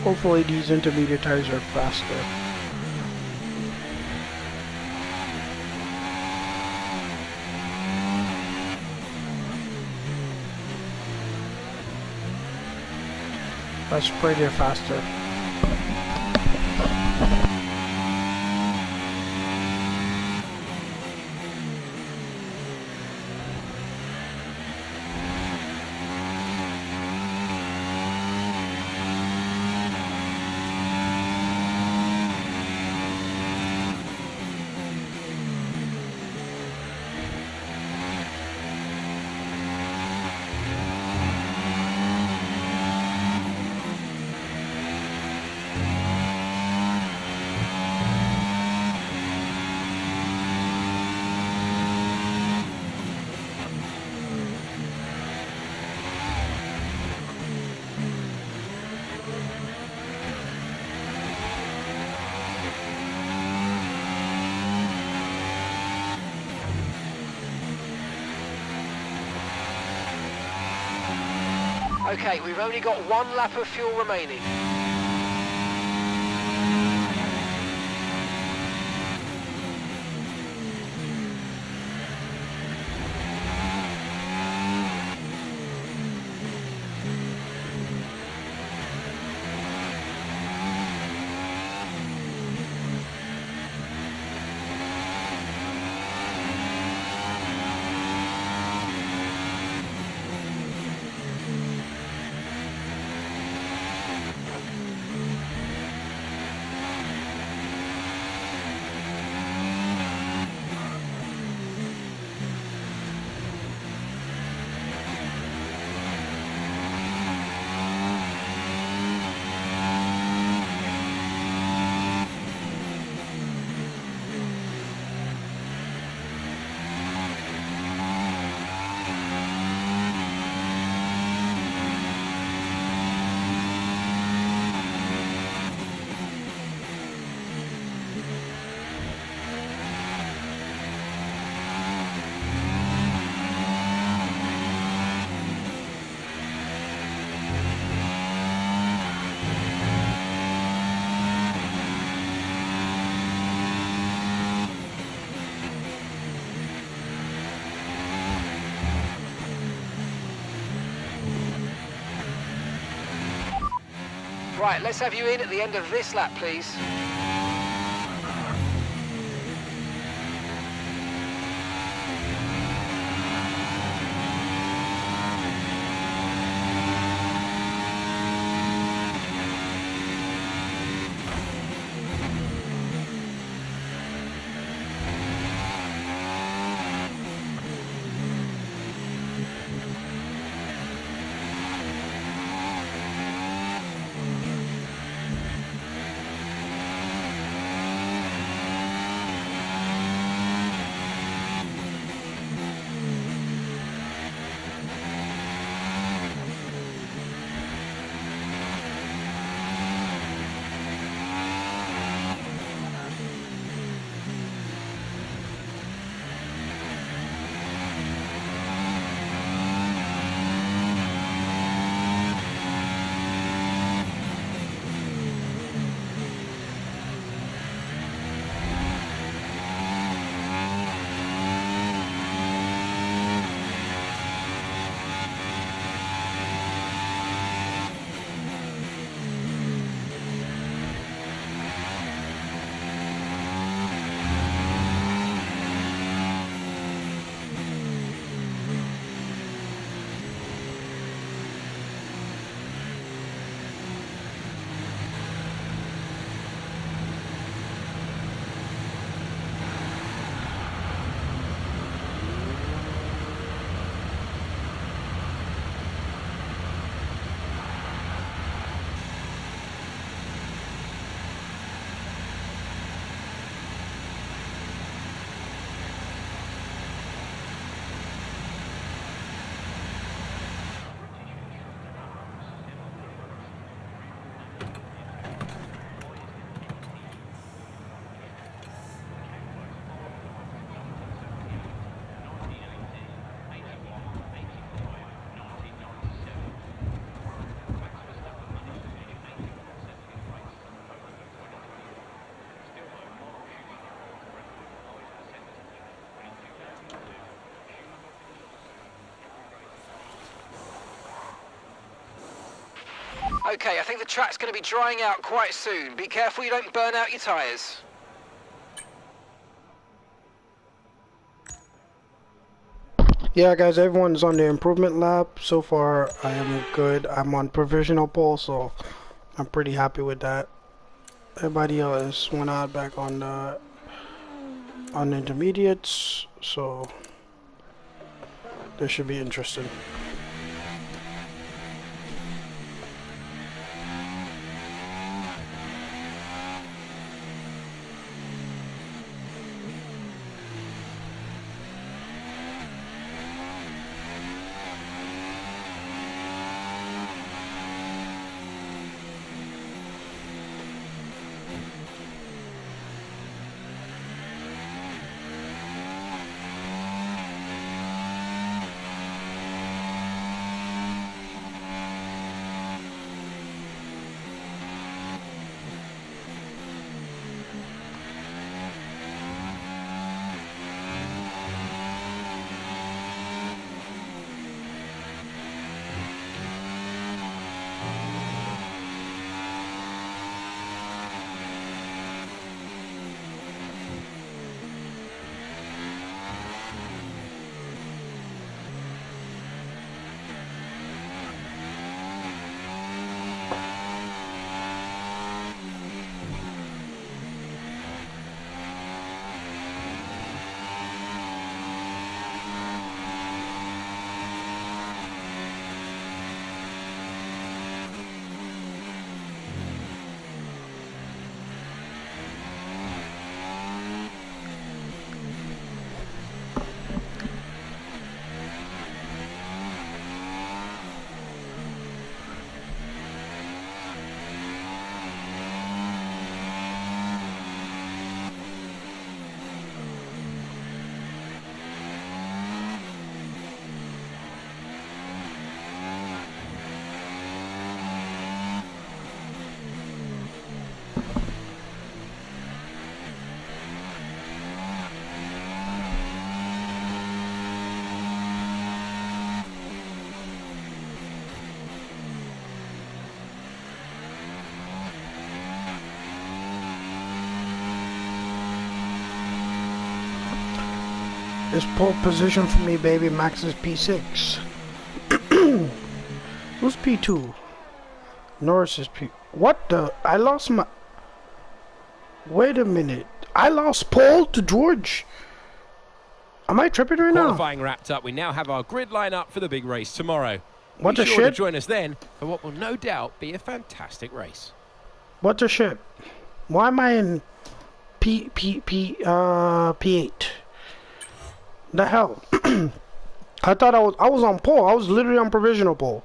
Hopefully these intermediate tires are faster. Let's pray they're faster. Okay, we've only got 1 lap of fuel remaining. Right, let's have you in at the end of this lap, please. Okay, I think the track's going to be drying out quite soon. Be careful you don't burn out your tyres. Yeah, guys, everyone's on the improvement lap. So far, I am good. I'm on provisional pole, so I'm pretty happy with that. Everybody else went out back on the intermediates, so this should be interesting. It's pole position for me, baby. Max is P6. Who's P2? Norris is P. What the? I lost my. Wait a minute. I lost pole to George. Am I tripping right now? Qualifying wrapped up. We now have our grid line up for the big race tomorrow. What Be the sure shit? to join us then for what will no doubt be a fantastic race. What the shit? Why am I in P8? The hell? I thought I was on pole. I was literally on provisional pole.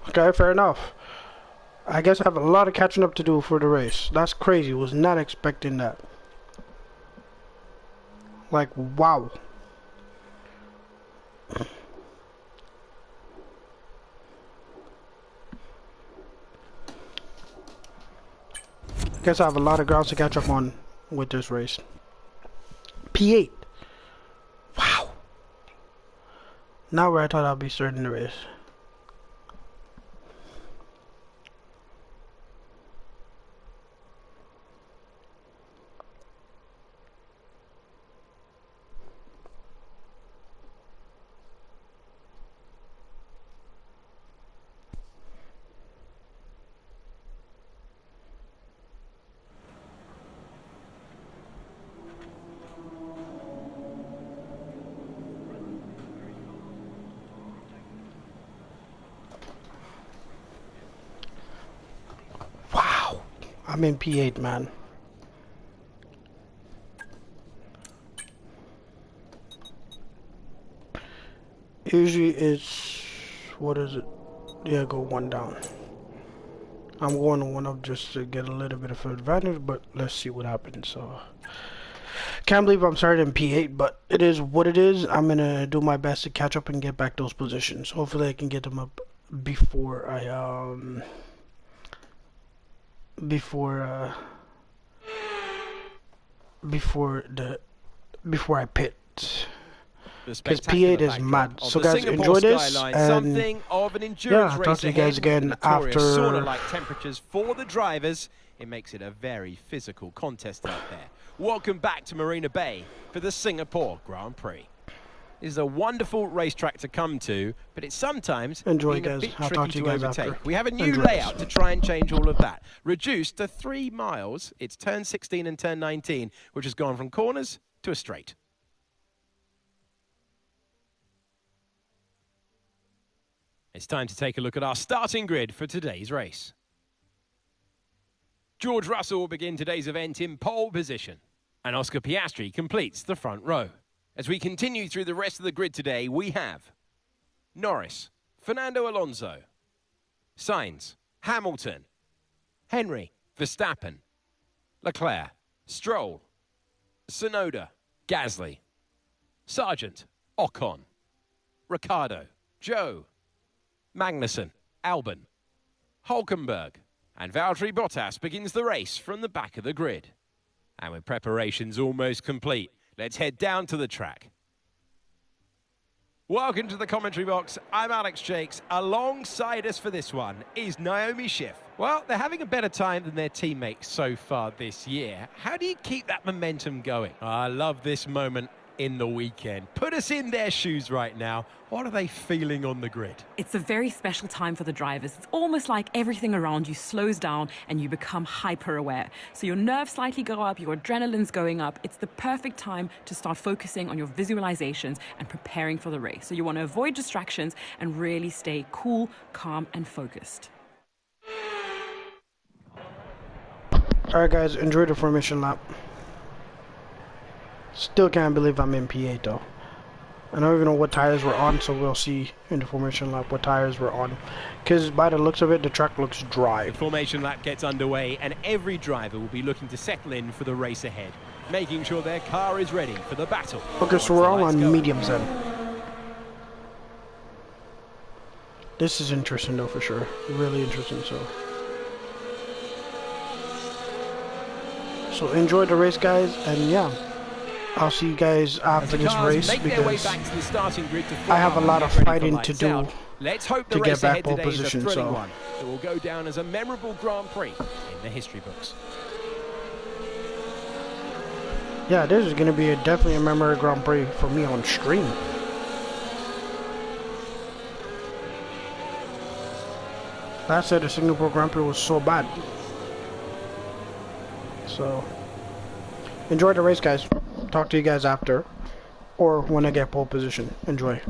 Okay, fair enough. I guess I have a lot of catching up to do for the race. That's crazy. Was not expecting that. Like, wow. I guess I have a lot of grounds to catch up on with this race. P8. Wow. Now where I thought I'd be starting the race. Wow. I'm in P8, man. Usually it's, what is it? Yeah, go one down. I'm going one up just to get a little bit of advantage, but let's see what happens. So, can't believe I'm starting in P8, but it is what it is. I'm gonna do my best to catch up and get back those positions. Hopefully, I can get them up before I before I pit. The because P8 is mad. So guys, enjoy this, and something of an endurance yeah, talk to you guys again after sauna-like temperatures for the drivers. It makes it a very physical contest out there. Welcome back to Marina Bay for the Singapore Grand Prix. This is a wonderful racetrack to come to, but it's sometimes enjoy, been a guys. bit I'll tricky talk to you guys overtake. after. We have a new layout to try and change all of that. Reduced to 3 miles. It's turn 16 and turn 19, which has gone from corners to a straight. It's time to take a look at our starting grid for today's race. George Russell will begin today's event in pole position, and Oscar Piastri completes the front row. As we continue through the rest of the grid today, we have Norris, Fernando Alonso, Sainz, Hamilton, Henry, Verstappen, Leclerc, Stroll, Tsunoda, Gasly, Sargent, Ocon, Ricciardo, Zhou, Magnussen, Albon, Hulkenberg, and Valtteri Bottas begins the race from the back of the grid. And with preparations almost complete, let's head down to the track. Welcome to the commentary box. I'm Alex Jakes. Alongside us for this one is Naomi Schiff. Well, they're having a better time than their teammates so far this year. How do you keep that momentum going? I love this moment in the weekend. Put us in their shoes right now. What are they feeling on the grid? It's a very special time for the drivers. It's almost like everything around you slows down and you become hyper aware. So your nerves slightly go up, your adrenaline's going up. It's the perfect time to start focusing on your visualizations and preparing for the race. So you want to avoid distractions and really stay cool, calm, and focused. All right, guys, enjoy the formation lap. Still can't believe I'm in P8 though. I don't even know what tires we're on, so we'll see in the formation lap what tires we're on. Because by the looks of it, the track looks dry. The formation lap gets underway, and every driver will be looking to settle in for the race ahead, making sure their car is ready for the battle. Okay, so we're all on mediums then. This is interesting though, for sure. Really interesting, so enjoy the race, guys, and yeah. I'll see you guys after this race because I have a lot of fighting to do to get back pole position. So it will go down as a memorable Grand Prix in the history books. Yeah, this is going to be definitely a memorable Grand Prix for me on stream. Last year the Singapore Grand Prix was so bad. So enjoy the race, guys. Talk to you guys after, or when I get pole position. Enjoy.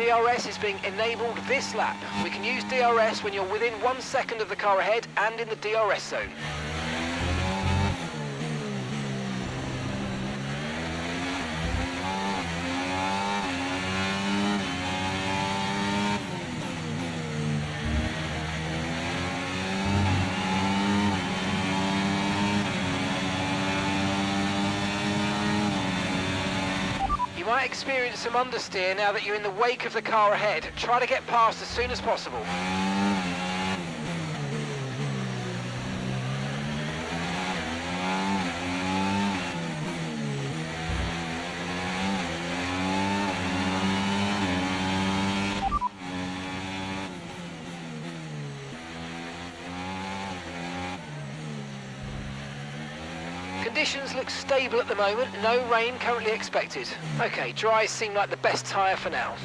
DRS is being enabled this lap. We can use DRS when you're within 1 second of the car ahead and in the DRS zone. might experience some understeer now that you're in the wake of the car ahead. Try to get past as soon as possible. Conditions look stable at the moment, no rain currently expected. Okay, dries seem like the best tyre for now.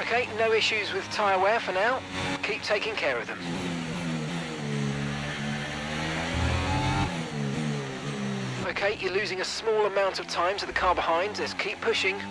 Okay, no issues with tyre wear for now. Keep taking care of them. Okay, you're losing a small amount of time to the car behind. Let's keep pushing.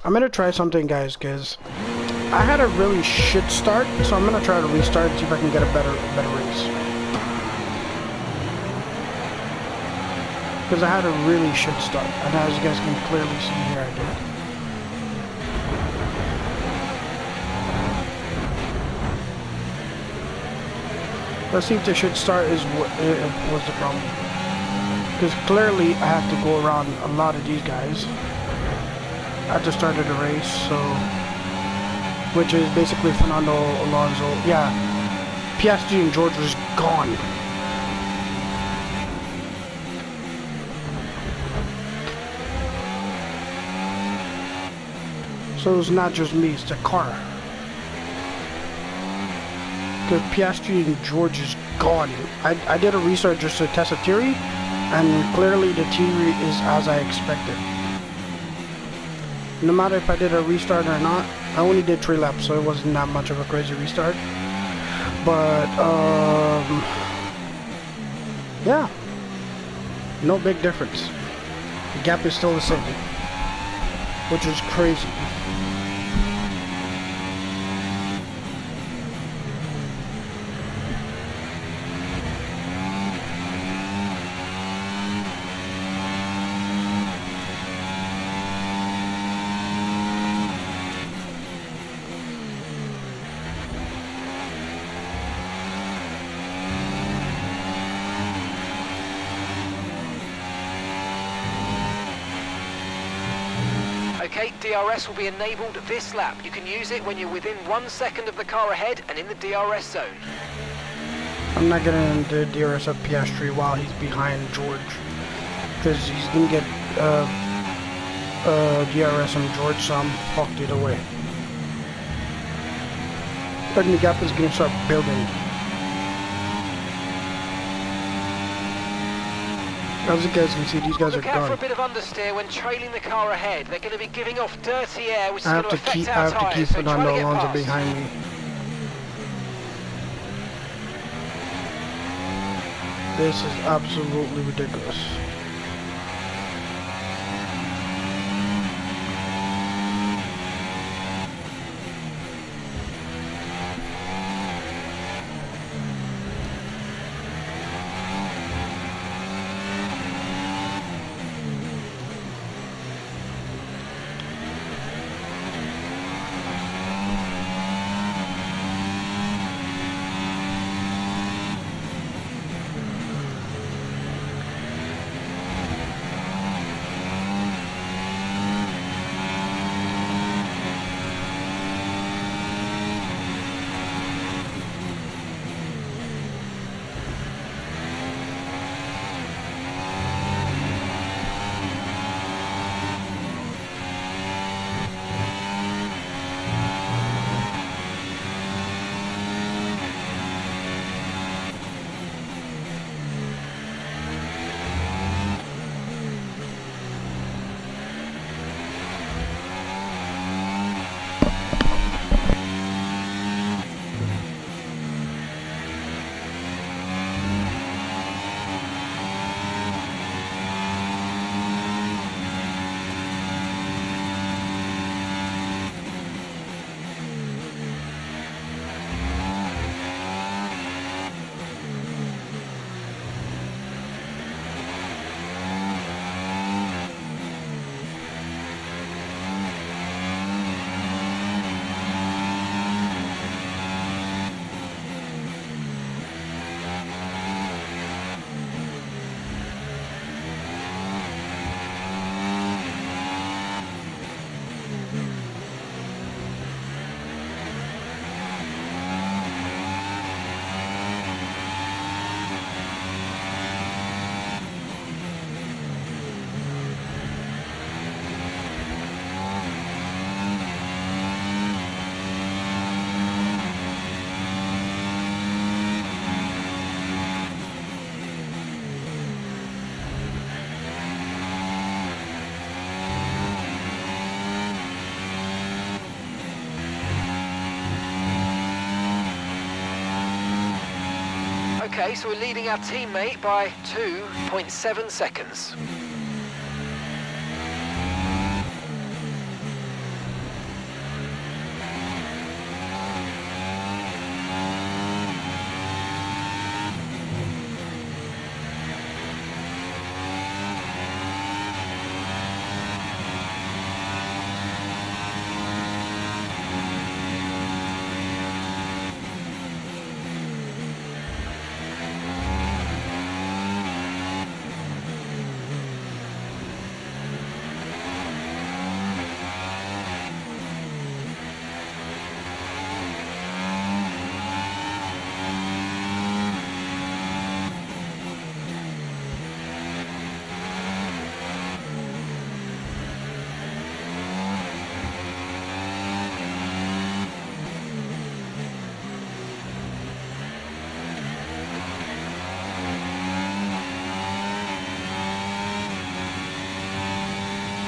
I'm gonna try something, guys, because I had a really shit start, so I'm gonna try to restart and see if I can get a better race. Because I had a really shit start, and as you guys can clearly see here, I did. Let's see if the shit start is what was the problem. Because clearly I have to go around a lot of these guys at the start of the race, so which is basically Fernando Alonso. Yeah, Piastri and George was gone. So it's not just me, it's the car. Because Piastri and George is gone. I did a restart just to test a theory, and clearly the theory is as I expected. No matter if I did a restart or not, I only did 3 laps, so it wasn't that much of a crazy restart. But, yeah, no big difference. The gap is still the same, which is crazy. Okay, DRS will be enabled this lap. You can use it when you're within 1 second of the car ahead and in the DRS zone. I'm not getting the DRS of Piastri while he's behind George, because he's gonna get DRS on George, so I'm fucked either way. But the gap is gonna start building. As you guys can see, these guys are Look out for a done. bit of understeer when trailing the car ahead. They're going to be giving off dirty air, which is going to affect I our have to tyres, keep so it on try the to get Alonso past. behind me. This is absolutely ridiculous. Okay, so we're leading our teammate by 2.7 seconds.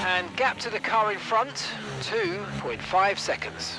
And gap to the car in front, 2.5 seconds.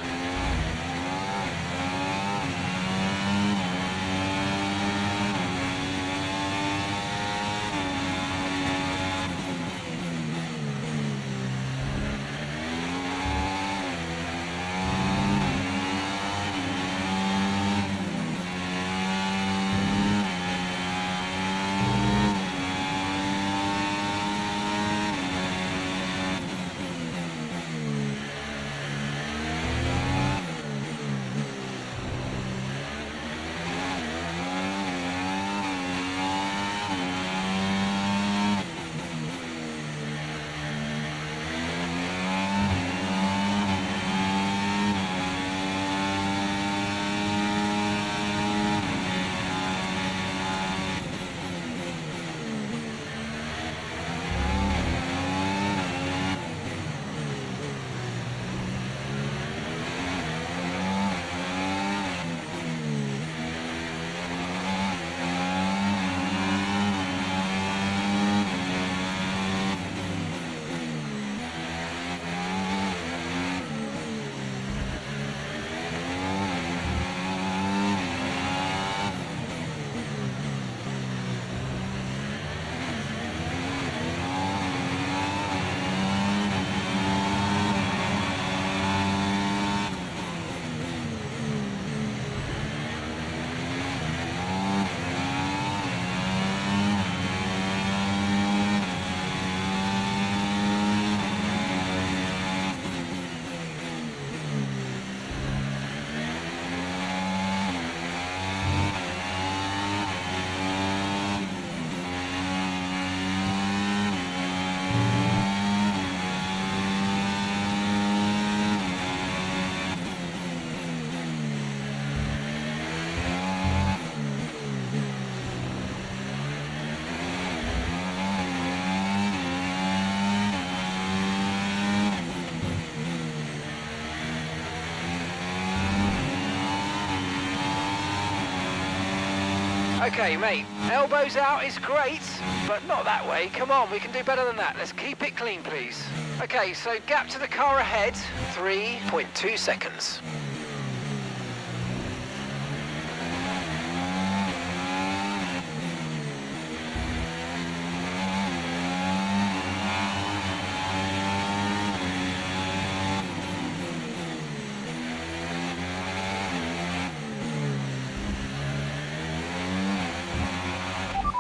Okay, mate, elbows out is great, but not that way. Come on, we can do better than that. Let's keep it clean, please. Okay, so gap to the car ahead, 3.2 seconds.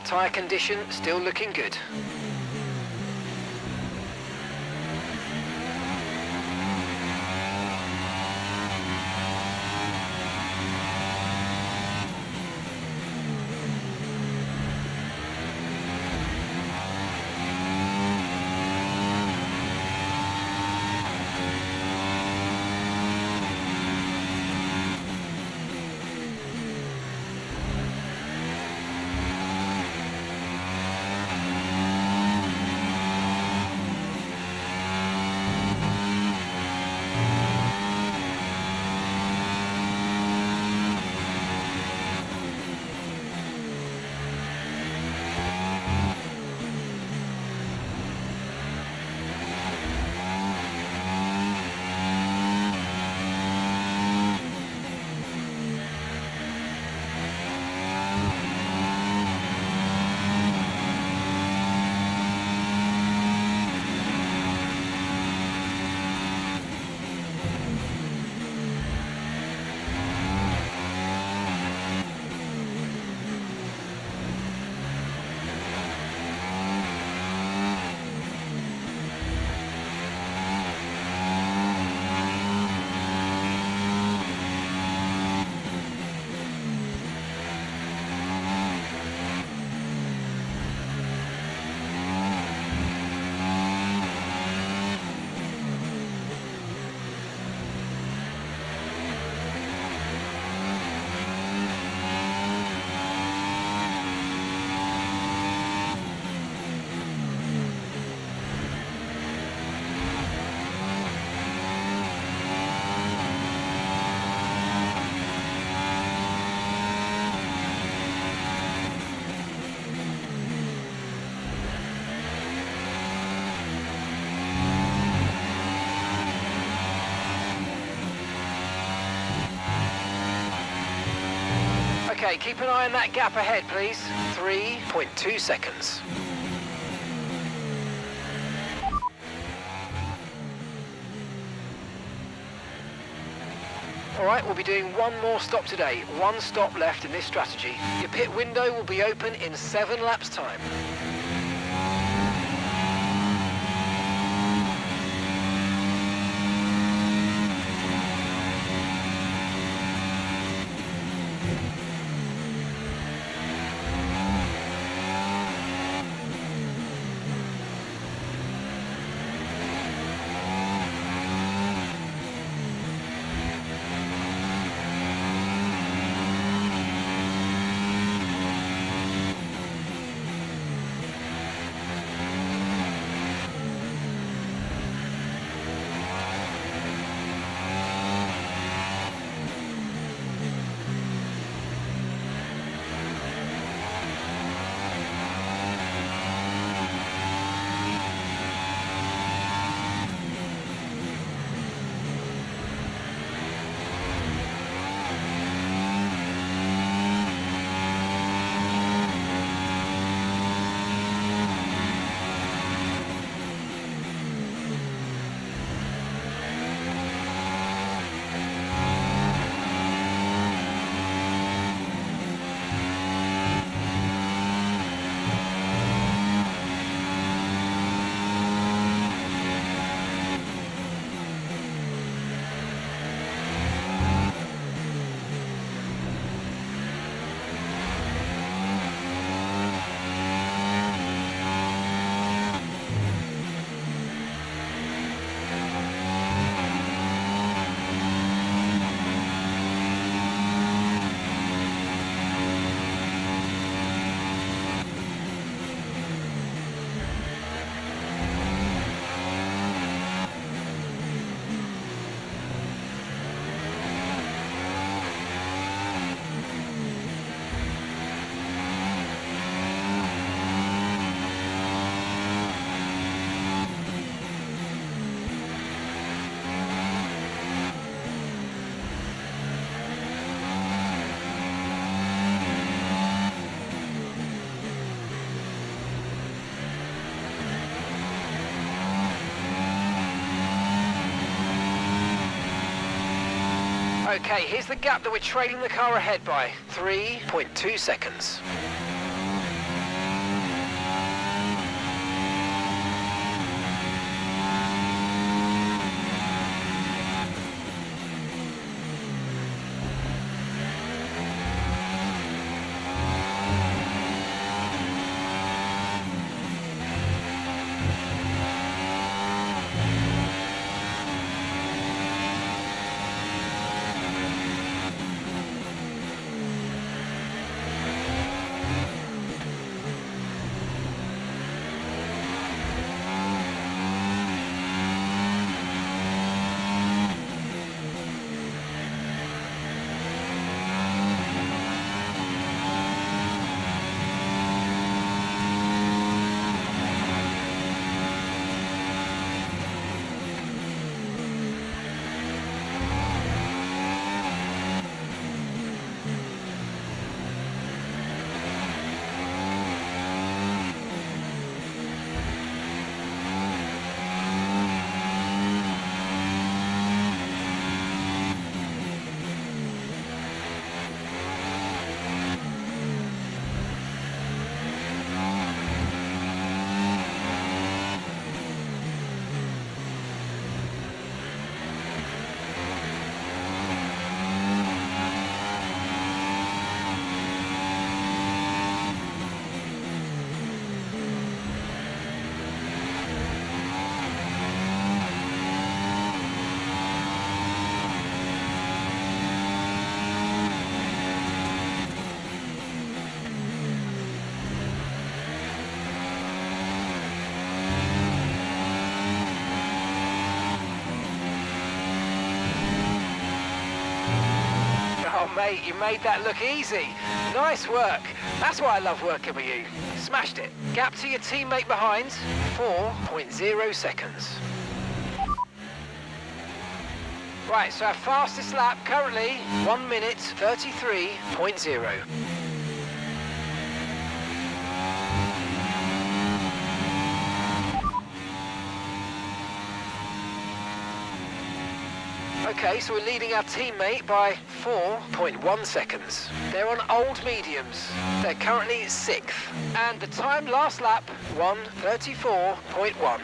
Tyre condition still looking good. Okay, keep an eye on that gap ahead, please. 3.2 seconds. Alright, we'll be doing one more stop today. One stop left in this strategy. Your pit window will be open in 7 laps' time. Okay, here's the gap that we're trailing the car ahead by. 3.2 seconds. Oh mate, you made that look easy. Nice work. That's why I love working with you. Smashed it. Gap to your teammate behind, 4.0 seconds. Right, so our fastest lap currently, 1 minute 33.0. Okay, so we're leading our teammate by 4.1 seconds. They're on old mediums. They're currently 6th. And the time last lap, 1:34.1.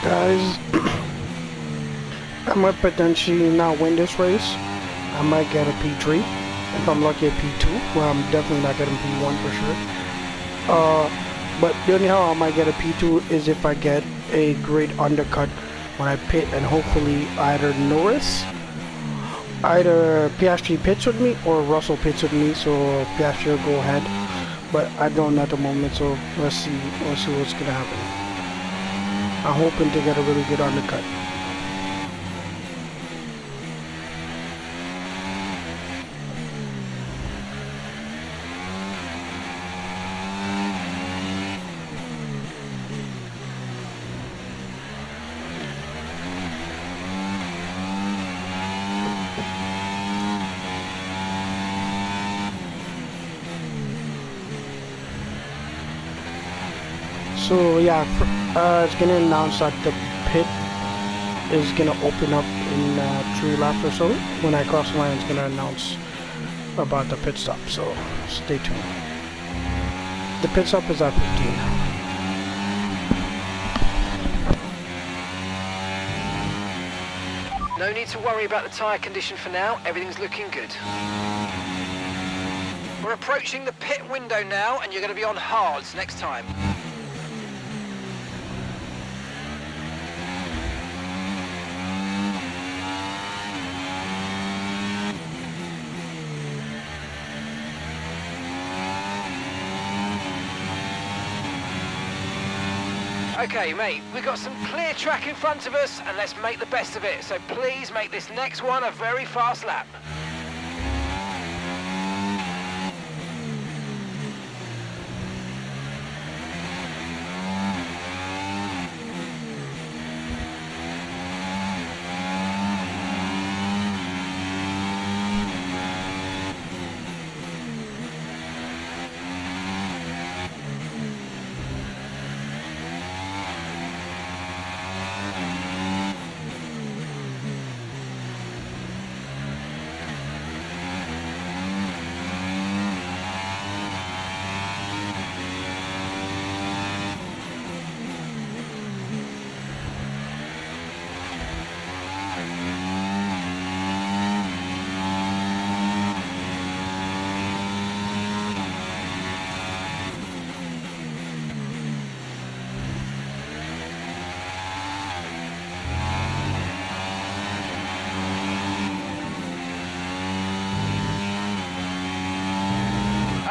Guys, I might potentially not win this race. I might get a P3. If I'm lucky, a P2. Well, I'm definitely not getting P1 for sure. But the only how I might get a P2 is if I get a great undercut when I pit, and hopefully either Piastri pits with me or Russell pits with me, so Piastri will go ahead. But I don't at the moment, so let's see what's gonna happen. I'm hoping to get a really good undercut. So yeah, it's gonna announce that the pit is gonna open up in 3 laps or so. When I cross the line, it's gonna announce about the pit stop, so stay tuned. The pit stop is at 15. No need to worry about the tyre condition for now, everything's looking good. We're approaching the pit window now, and you're going to be on hards next time. Okay, mate, we've got some clear track in front of us, and let's make the best of it. So please make this next one a very fast lap.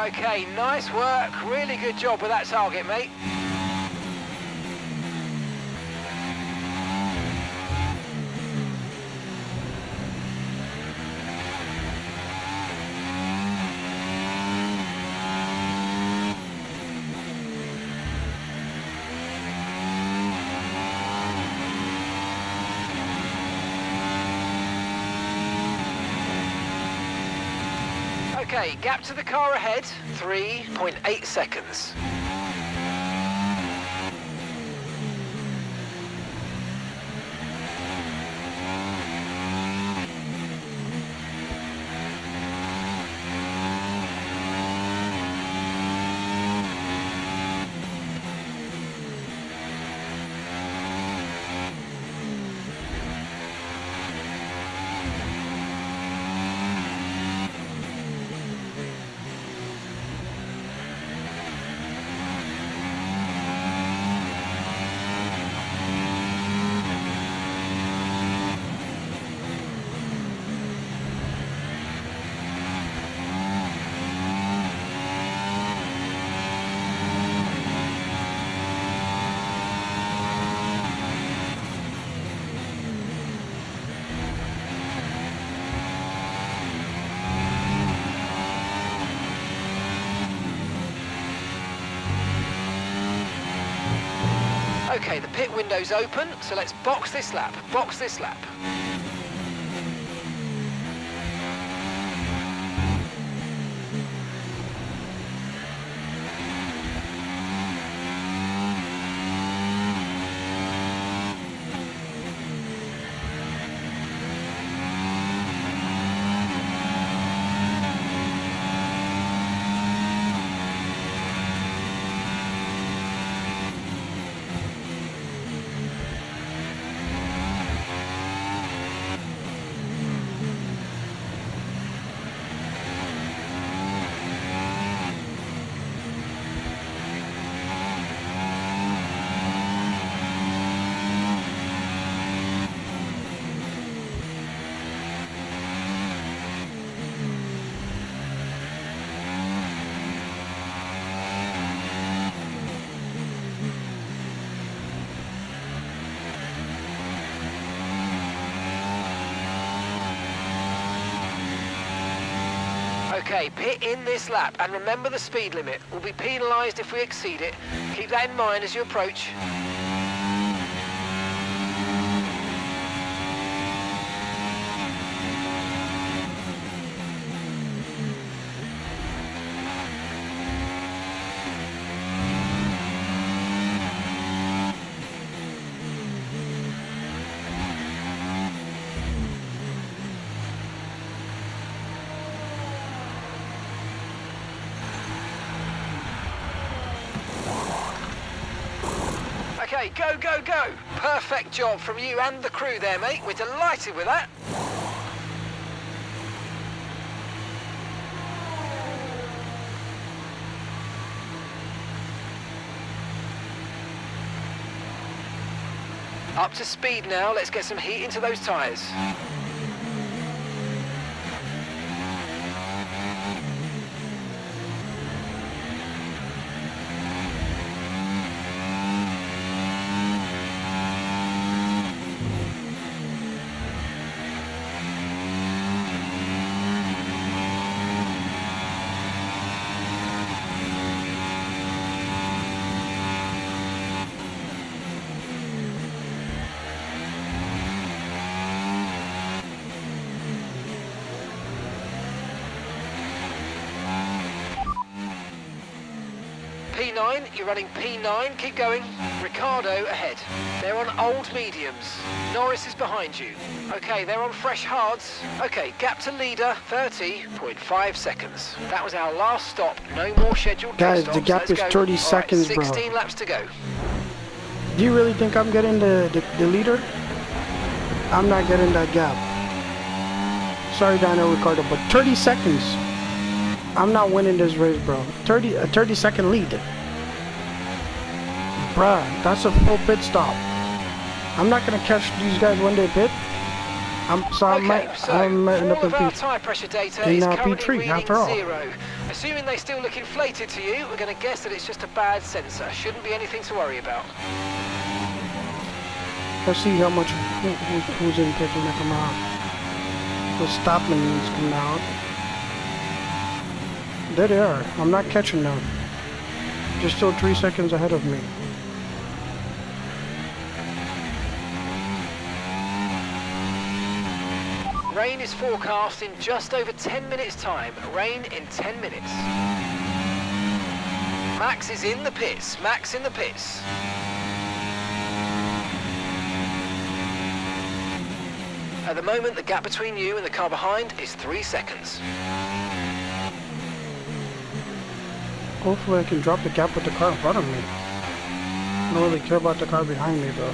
Okay, nice work. Really good job with that target, mate. Okay, gap to the car ahead, 3.8 seconds. Okay, the pit window's open, so let's box this lap, box this lap. Okay, pit in this lap, and remember the speed limit. We'll be penalised if we exceed it. Keep that in mind as you approach. Okay, go, go, go. Perfect job from you and the crew there, mate. We're delighted with that. Up to speed now. Let's get some heat into those tyres. P9, you're running P9, keep going. Ricardo ahead. They're on old mediums. Norris is behind you. Okay, they're on fresh hards. Okay, gap to leader, 30.5 seconds. That was our last stop. No more scheduled Guys, pit the stops. gap Let's is go. 30 All seconds, right, bro. 16 laps to go. Do you really think I'm getting the leader? I'm not getting that gap. Sorry, Daniel Ricciardo, but 30 seconds. I'm not winning this race, bro. A 30-second lead. Bruh, that's a full pit stop. I'm not gonna catch these guys when they pit. I'm all up in of our P, tyre pressure data in is currently P3 reading after all. 0. Assuming they still look inflated to you, we're going to guess that it's just a bad sensor. Shouldn't be anything to worry about. Let's see how much who's in pit when they come out. The Stoppman is coming out. There they are. I'm not catching them. They're still 3 seconds ahead of me. Rain is forecast in just over 10 minutes time. Rain in 10 minutes. Max is in the pits. Max in the pits. At the moment, the gap between you and the car behind is 3 seconds. Hopefully I can drop the gap with the car in front of me. I don't really care about the car behind me, though.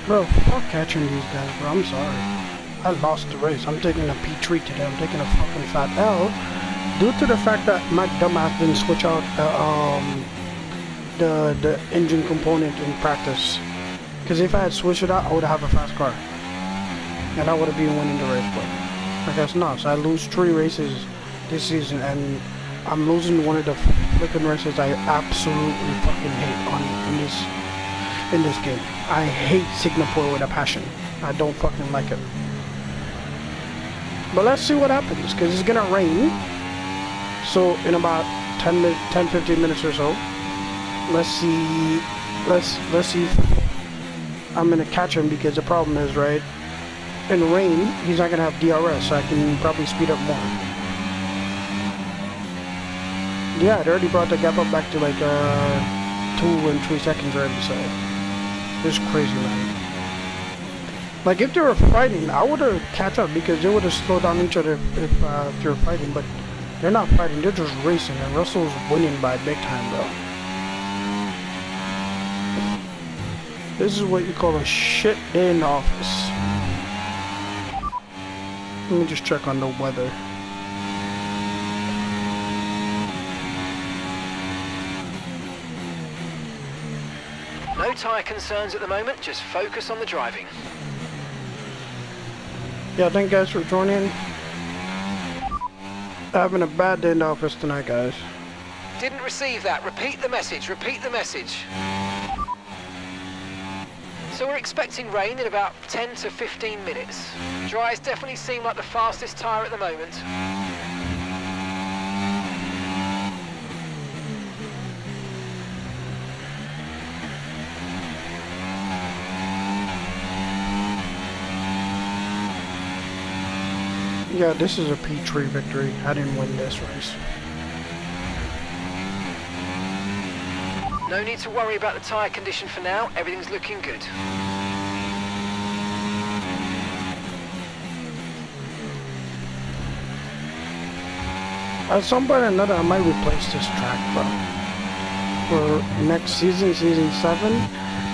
Bro, fuck catching these guys, bro. I'm sorry. I lost the race. I'm taking a P3 today. I'm taking a fucking fat L due to the fact that my dumbass didn't switch out the engine component in practice. Because if I had switched it out, I would have a fast car. And I would have been winning the race, but I guess not. So I lose 3 races this season, and I'm losing one of the flipping races I absolutely fucking hate in this game. I hate Singapore with a passion. I don't fucking like it. But let's see what happens, because it's gonna rain. So in about 10-15 minutes or so, let's see if I'm gonna catch him, because the problem is, right, in rain he's not gonna have DRS, so I can probably speed up more. Yeah, they already brought the gap up back to like 2 and 3 seconds already, so It's crazy, man. Like, if they were fighting, I would have catch up because they would have slowed down each other if they were fighting. But they're not fighting, they're just racing, and Russell's winning by big time, bro. This is what you call a shit day in the office. Let me just check on the weather. No tyre concerns at the moment, just focus on the driving. Yeah, thank you guys for joining. Having a bad day in the office tonight, guys. Didn't receive that. Repeat the message, repeat the message. So we're expecting rain in about 10 to 15 minutes. Dries definitely seem like the fastest tyre at the moment. Yeah, this is a P3 victory. I didn't win this race. No need to worry about the tyre condition for now. Everything's looking good. At some point or another, I might replace this track, bro. For next season, season 7,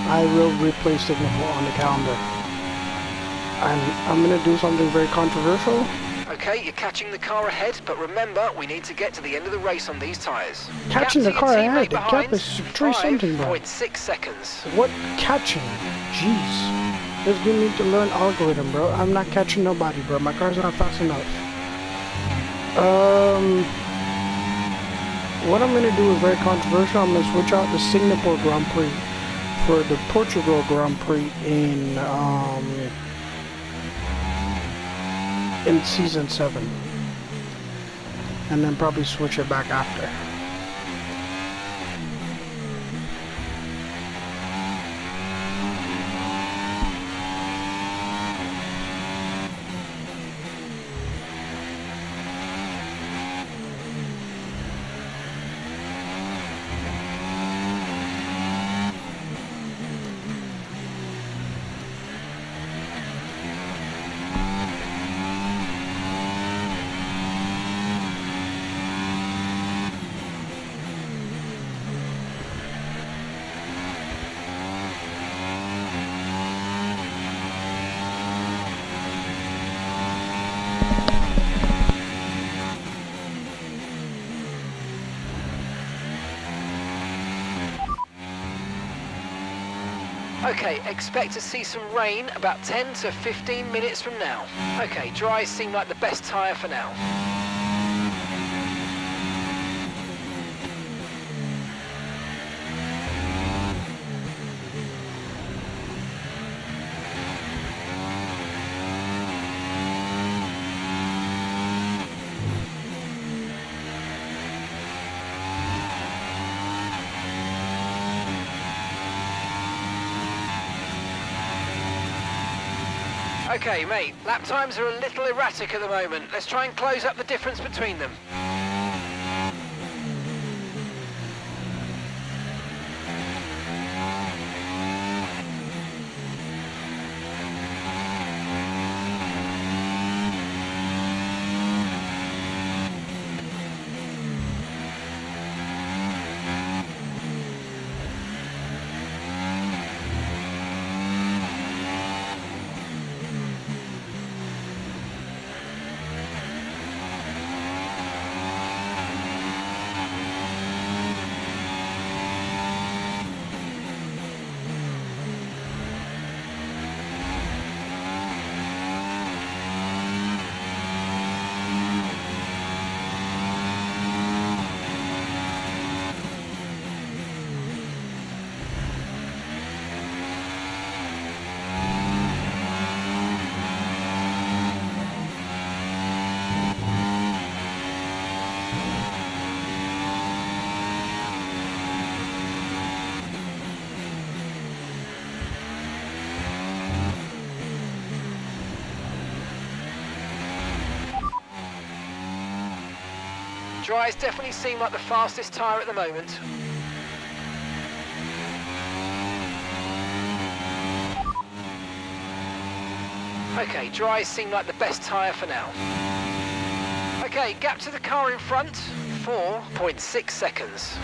I will replace Singapore on the calendar. And I'm gonna do something very controversial. Okay, you're catching the car ahead, but remember, we need to get to the end of the race on these tyres. Catching the car ahead, the gap is 3 something, bro. 5.6 seconds. What catching? Jeez. This gonna need to learn algorithm, bro. I'm not catching nobody, bro. My car's not fast enough. What I'm gonna do is very controversial. I'm gonna switch out the Singapore Grand Prix for the Portugal Grand Prix in season 7, and then probably switch it back after. Okay, expect to see some rain about 10 to 15 minutes from now. Okay, dries seem like the best tyre for now. Okay, mate, lap times are a little erratic at the moment. Let's try and close up the difference between them. Dries definitely seem like the fastest tyre at the moment. Okay, dries seem like the best tyre for now. Okay, gap to the car in front, 4.6 seconds.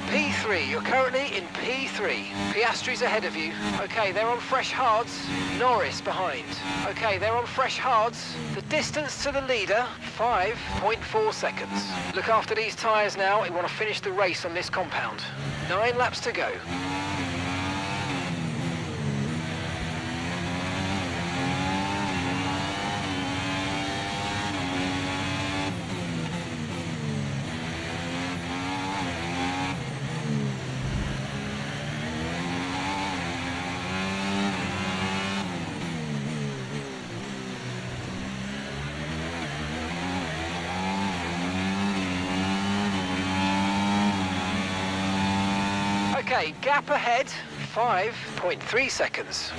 P3, you're currently in P3. Piastri's ahead of you. Okay, they're on fresh hards. Norris behind. Okay, they're on fresh hards. The distance to the leader, 5.4 seconds. Look after these tyres now. We want to finish the race on this compound. 9 laps to go. Okay, gap ahead, 5.3 seconds.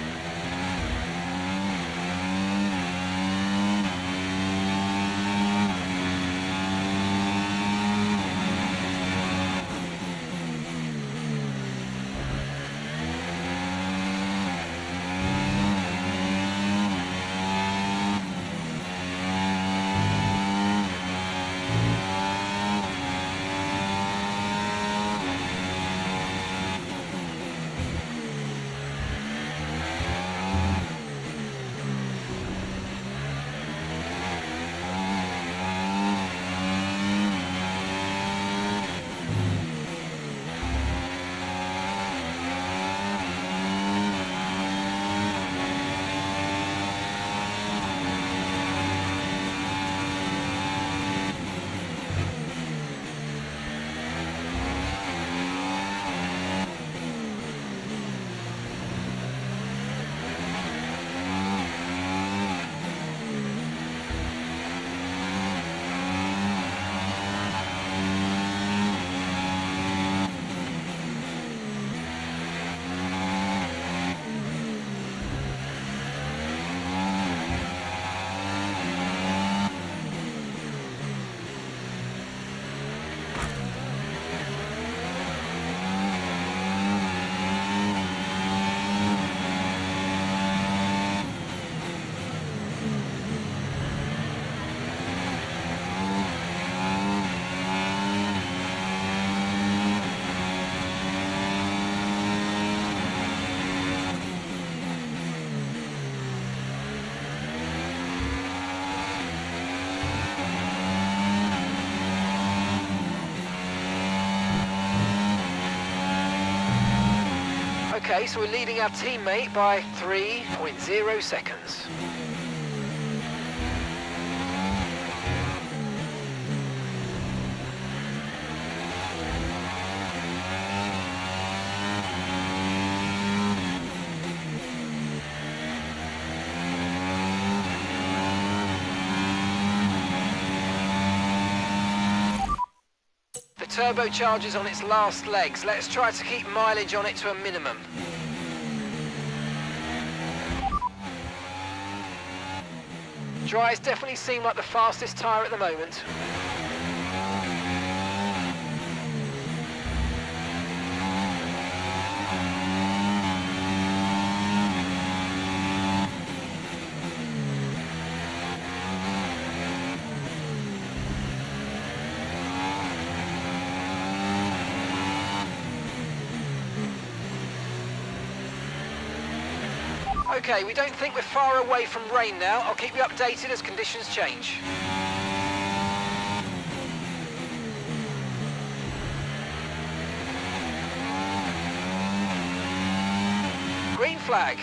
Okay, so we're leading our teammate by 3.0 seconds. The turbocharger's on its last legs. Let's try to keep mileage on it to a minimum. Dries definitely seem like the fastest tyre at the moment. Okay, we don't think we're far away from rain now. I'll keep you updated as conditions change. Green flag.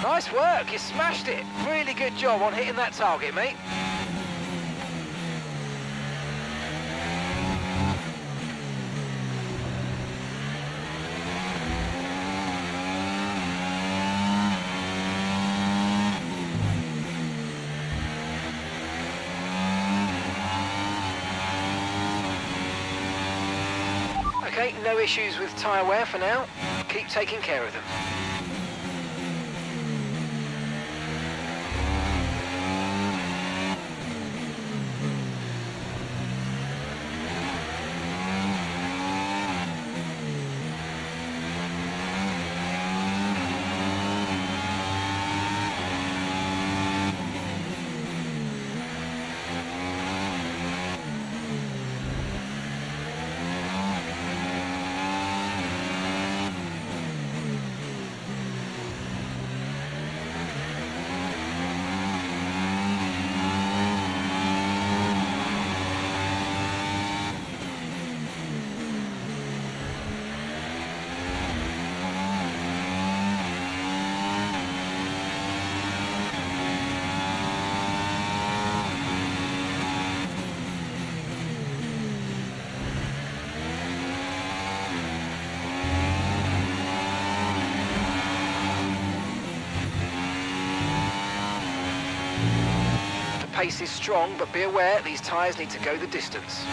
Nice work, you smashed it. Really good job on hitting that target, mate. Okay, no issues with tyre wear for now. Keep taking care of them. Pace is strong, but be aware these tyres need to go the distance.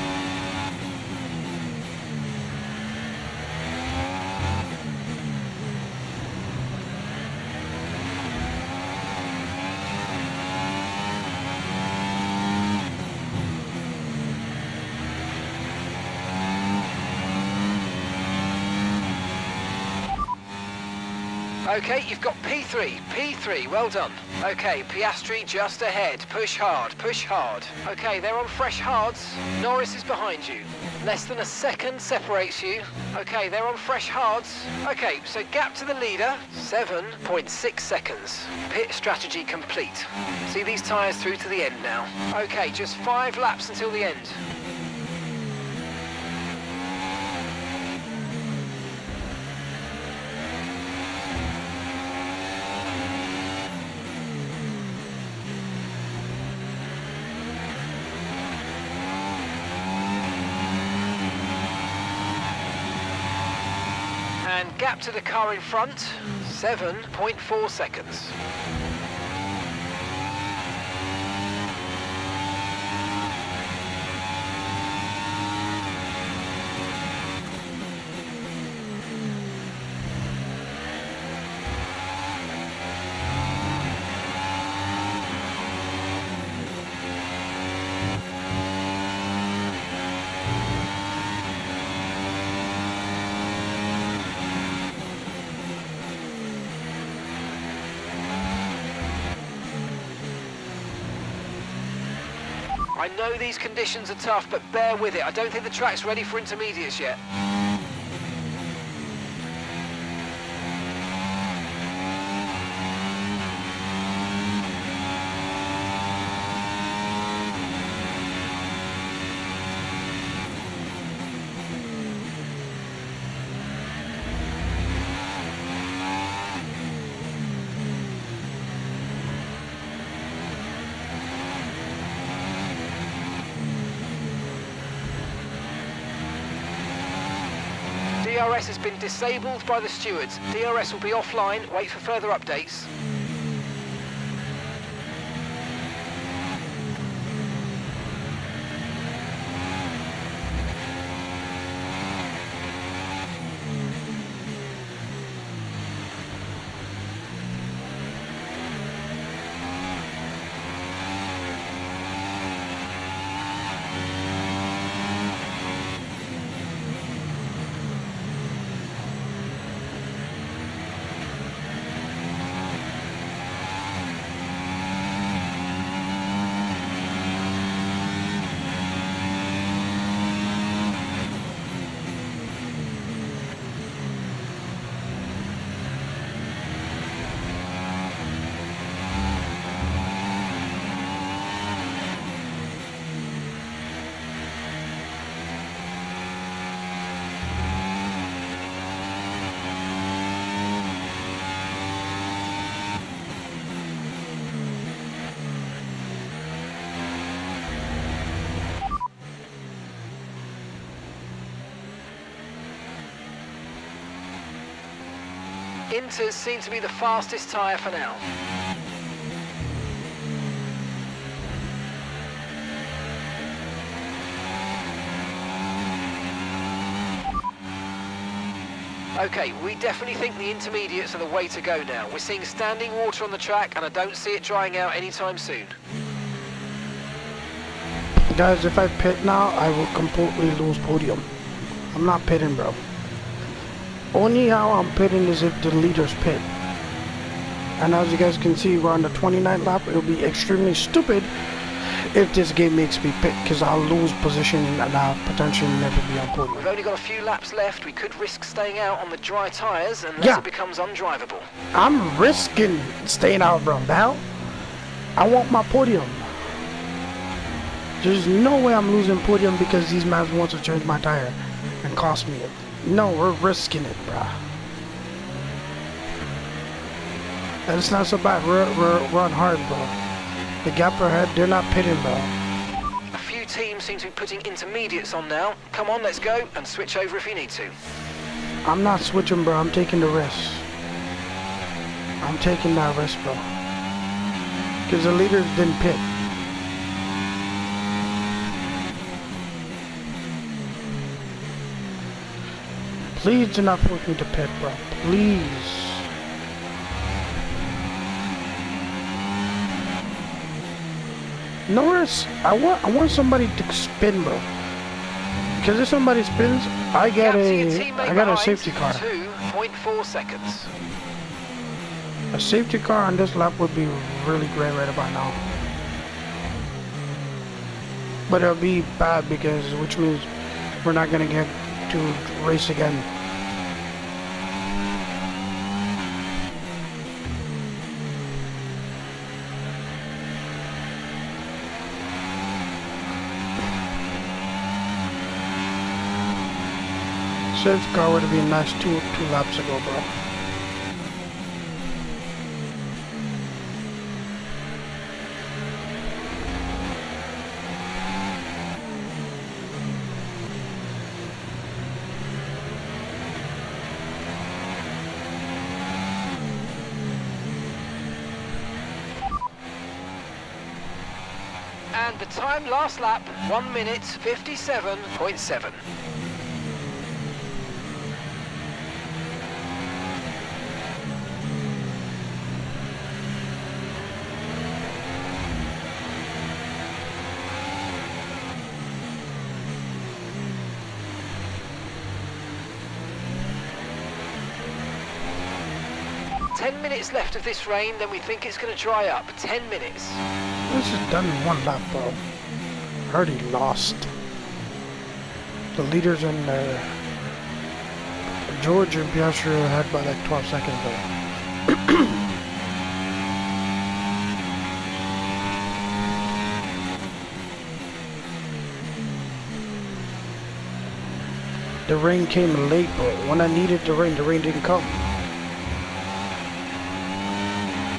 Okay, you've got P3, P3, well done. Okay, Piastri just ahead, push hard, push hard. Okay, they're on fresh hards, Norris is behind you. Less than a second separates you. Okay, they're on fresh hards. Okay, so gap to the leader, 7.6 seconds. Pit strategy complete. See these tyres through to the end now. Okay, just 5 laps until the end. And gap to the car in front, 7.4 seconds. I know these conditions are tough, but bear with it. I don't think the track's ready for intermediates yet. DRS has been disabled by the stewards. DRS will be offline. Wait for further updates. Inters seem to be the fastest tyre for now. Okay, we definitely think the intermediates are the way to go now. We're seeing standing water on the track and I don't see it drying out anytime soon. Guys, if I pit now, I will completely lose podium. I'm not pitting, bro. Only how I'm pitting is if the leaders pit. And as you guys can see, we're on the 29th lap. It'll be extremely stupid if this game makes me pit, because I'll lose position and I'll potentially never be on podium. We've only got a few laps left. We could risk staying out on the dry tyres unless it becomes undrivable. I'm risking staying out, bro. The hell? I want my podium. There's no way I'm losing podium because these mans want to change my tire and cost me it. No, we're risking it, bruh. And it's not so bad. We're on hard, bro. The gap ahead, they're not pitting, bro. A few teams seem to be putting intermediates on now. Come on, let's go and switch over if you need to. I'm not switching, bro. I'm taking the risk. I'm taking that risk, bro. Because the leaders didn't pit. Please do not force me to pit, bro. Please. Norris, I want somebody to spin, bro. Because if somebody spins, I got a safety car. 2.4 seconds. A safety car on this lap would be really great right about now. But it'll be bad which means we're not gonna get to race again. Safety car would have been nice two laps ago, bro. And the time last lap, 1 minute 57.7. Minutes left of this rain, then we think it's going to dry up. 10 minutes. This is done in one lap, bro. Already lost. The leaders in George and Piastri ahead by like 12 seconds, though. The rain came late, bro. When I needed the rain didn't come.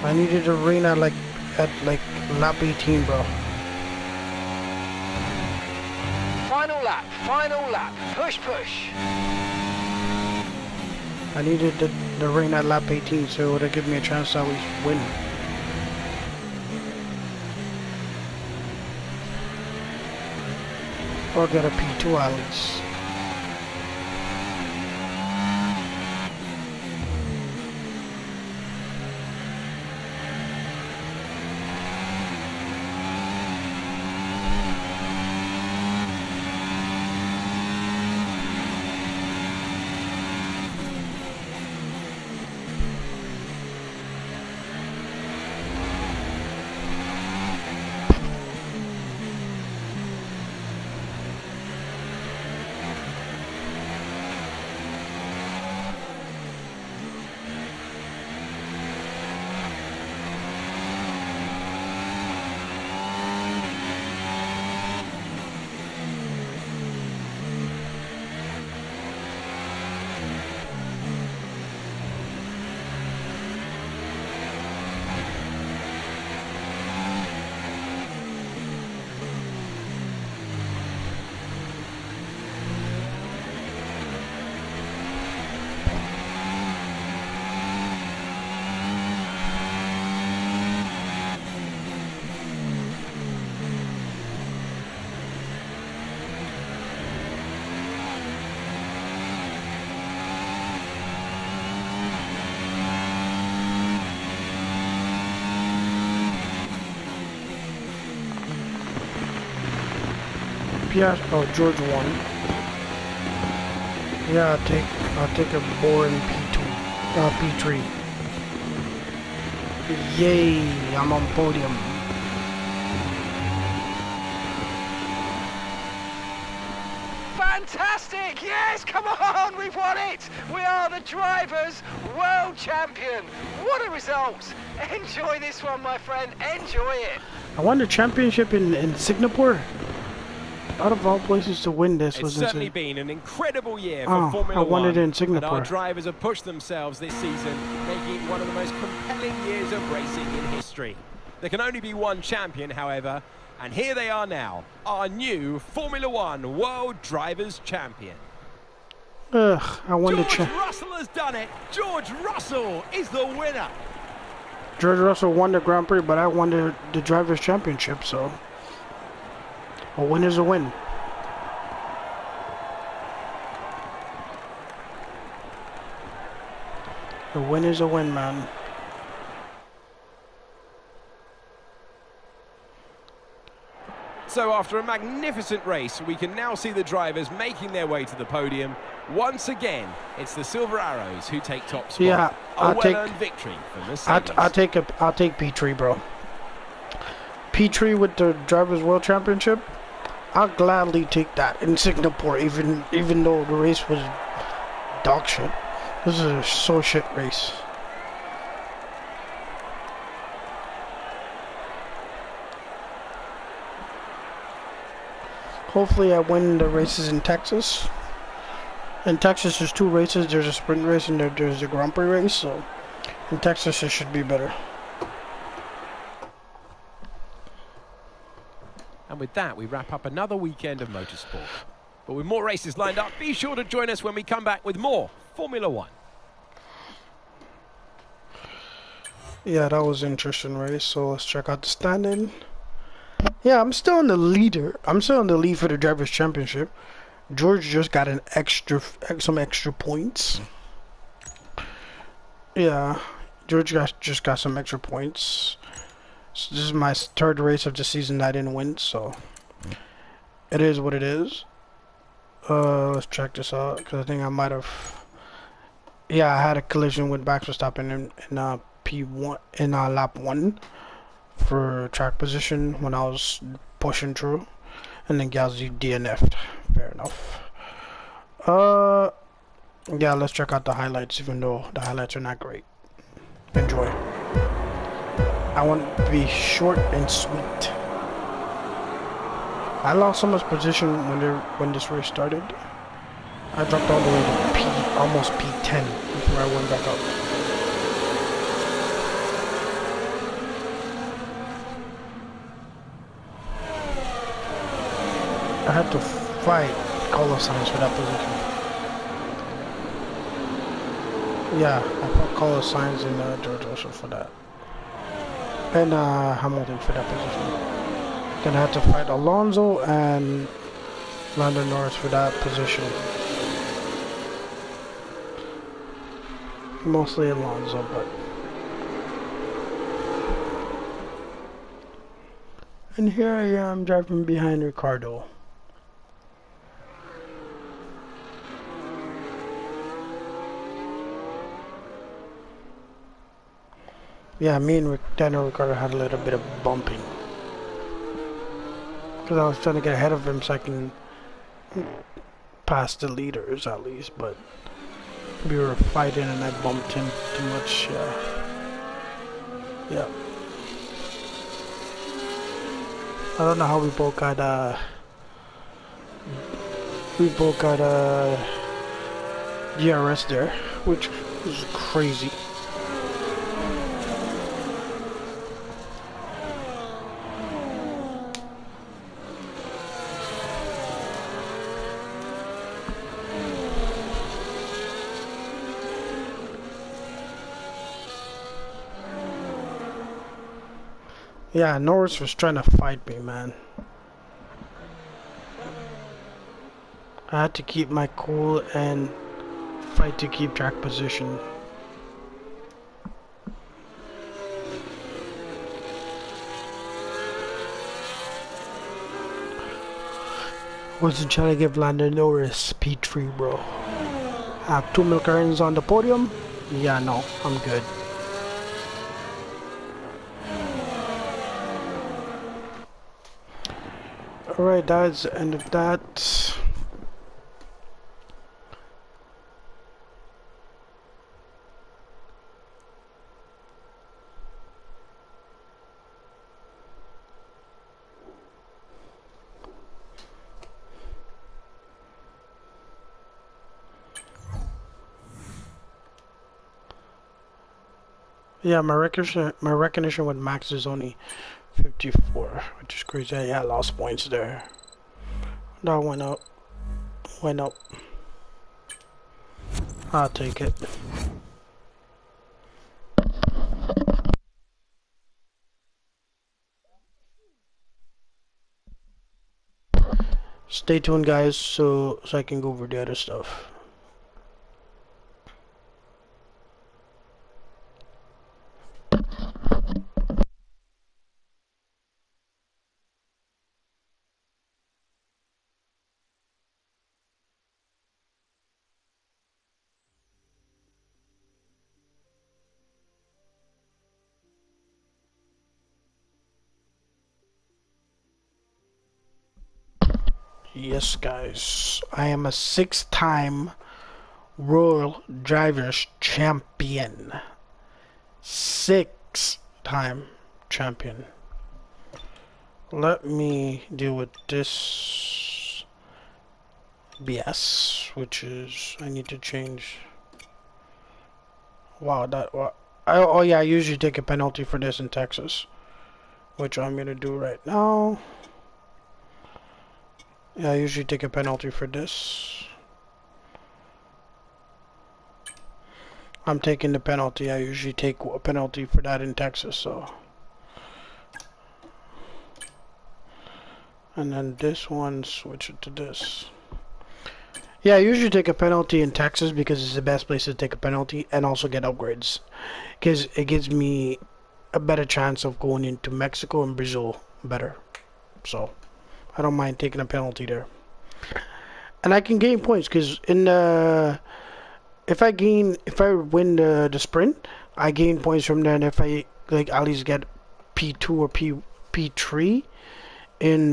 I needed the rain at like lap 18, bro. Final lap, push. I needed the rain at lap 18, so it would have given me a chance to at least win. Or get a P2 at least. Oh, George won. Yeah, I'll take a boring P2, P3. Yay, I'm on podium. Fantastic! Yes, come on, we've won it! We are the Drivers' World Champion! What a result! Enjoy this one, my friend, enjoy it! I won the championship in Singapore. Out of all places to win this was It's certainly insane. been an incredible year for Formula I won One, it in and Singapore. our drivers have pushed themselves this season, making it one of the most compelling years of racing in history. There can only be one champion, however, and here they are now, our new Formula One World Drivers' Champion. Ugh, I won George the Russell has done it. George Russell is the winner. George Russell won the Grand Prix, but I won the Drivers' Championship, so a win is a win. A win is a win, man. So after a magnificent race, we can now see the drivers making their way to the podium. Once again, it's the Silver Arrows who take top spot. Yeah, a well-earned victory for Mercedes. I'll take P3, bro. P3 with the Drivers' World Championship. I'll gladly take that in Singapore, even though the race was dog shit. This is a so shit race. Hopefully I win the races in Texas. In Texas there's two races. There's a sprint race and there's a Grand Prix race. So in Texas it should be better. And with that, we wrap up another weekend of motorsport. But with more races lined up, be sure to join us when we come back with more Formula One. Yeah, that was an interesting race. So let's check out the standing. Yeah, I'm still in the leader. I'm still in the lead for the Drivers' Championship. George just got some extra points. Yeah, George just got some extra points. So this is my third race of the season that I didn't win, so it is what it is. Let's check this out because I think I might have. Yeah, I had a collision with Max Verstappen in P1 in lap 1 for track position when I was pushing through, and then Gazzy DNF'd. Fair enough. Yeah, let's check out the highlights, even though the highlights are not great. Enjoy. I want to be short and sweet. I lost so much position when this race started. I dropped all the way to almost P10 before I went back up. I had to fight Carlos Sainz for that position. Yeah, I fought Carlos Sainz and George Russell for that. And Hamilton for that position. Then I had to fight Alonso and Lando Norris for that position. Mostly Alonso, but. And here I am driving behind Ricardo. Yeah, me and Daniel Ricciardo had a little bit of bumping. Because I was trying to get ahead of him so I can pass the leaders at least, but we were fighting and I bumped him too much. Yeah. I don't know how we both got DRS there, which was crazy. Yeah, Norris was trying to fight me, man. I had to keep my cool and fight to keep track position. Wasn't trying to give Lando Norris P3, bro. Have 2 McLarens on the podium? Yeah, no, I'm good. Alright, that's the end of that. Yeah, my recognition with Max is only 54, which is crazy. Yeah, I lost points there. That went up. Went up. I'll take it. Stay tuned, guys, so I can go over the other stuff. Yes, guys, I am a 6-time World Drivers Champion. 6-time champion. Let me deal with this BS, which is I need to change. Wow, that what? Oh yeah, I usually take a penalty for this in Texas, which I'm gonna do right now. Yeah, I usually take a penalty for this. I'm taking the penalty. I usually take a penalty for that in Texas, so. And then this one, switch it to this. Yeah, I usually take a penalty in Texas because it's the best place to take a penalty and also get upgrades. Because it gives me a better chance of going into Mexico and Brazil better. So, I don't mind taking a penalty there. And I can gain points because in the if I win the sprint, I gain points from there. And if I like at least get P2 or P3 in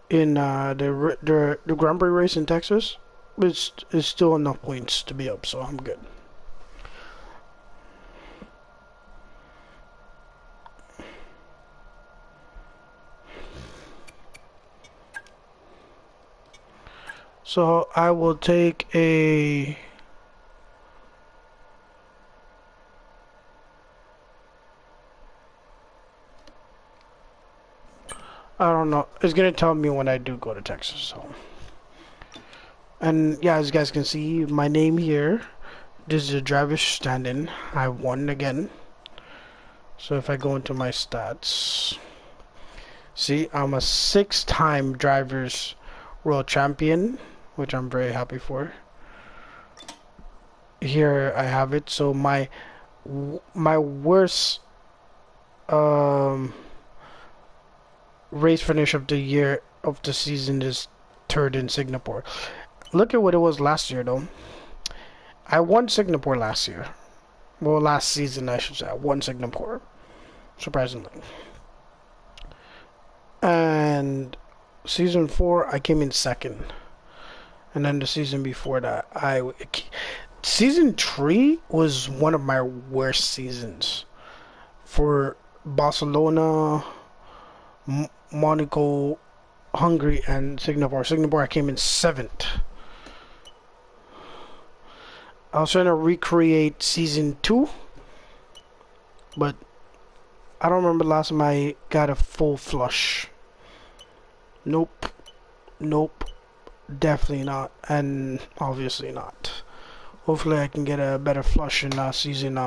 the Grand Prix race in Texas, it's still enough points to be up, so I'm good. So I will take a I don't know. It's gonna tell me when I do go to Texas, so. And yeah, as you guys can see, my name here. This is a driver's stand-in. I won again. So if I go into my stats, see, I'm a 6-time drivers world champion, which I'm very happy for. Here I have it. So my worst race finish of the year of the season is 3rd in Singapore. Look at what it was last year, though. I won Singapore last year. Well, last season, I should say. I won Singapore. Surprisingly. And season 4, I came in 2nd. And then the season before that, season 3 was one of my worst seasons. For Barcelona, Monaco, Hungary, and Singapore. Singapore, I came in 7th. I was trying to recreate season 2, but I don't remember the last time I got a full flush. Nope. Nope. Definitely not. And obviously not. Hopefully I can get a better flush in season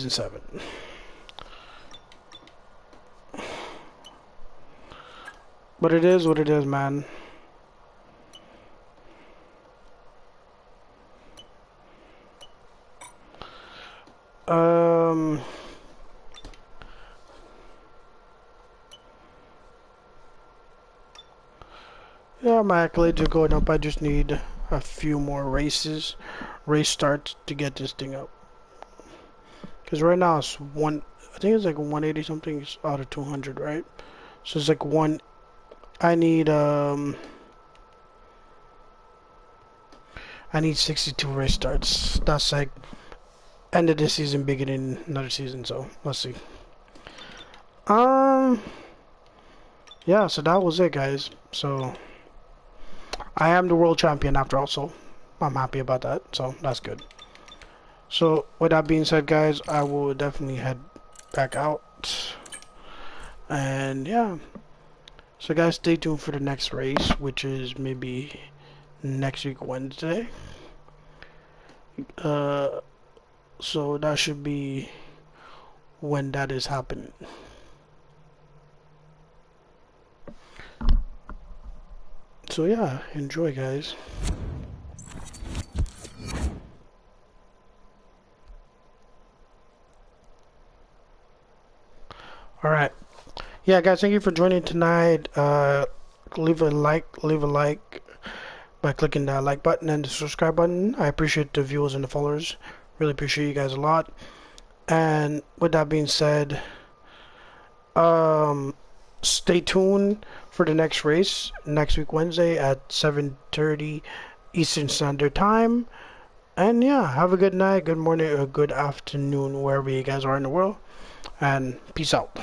7. But it is what it is, man. Yeah, my accolades are going up. I just need a few more race starts to get this thing up. Because right now it's I think it's like 180 something out of 200, right? So it's like I need, I need 62 race starts. That's like end of this season, beginning another season. So let's see. Um, yeah. So that was it, guys. So I am the world champion after all. So I'm happy about that. So that's good. So with that being said, guys, I will definitely head back out. And yeah. So guys, stay tuned for the next race, which is maybe next week Wednesday. So that should be when that is happening. So yeah, enjoy, guys. All right, yeah, guys, thank you for joining tonight. Leave a like by clicking that like button and the subscribe button. I appreciate the viewers and the followers. Really appreciate you guys a lot. And with that being said, stay tuned for the next race next week Wednesday at 7:30 Eastern Standard Time. And yeah, have a good night, good morning, or good afternoon, wherever you guys are in the world. And peace out.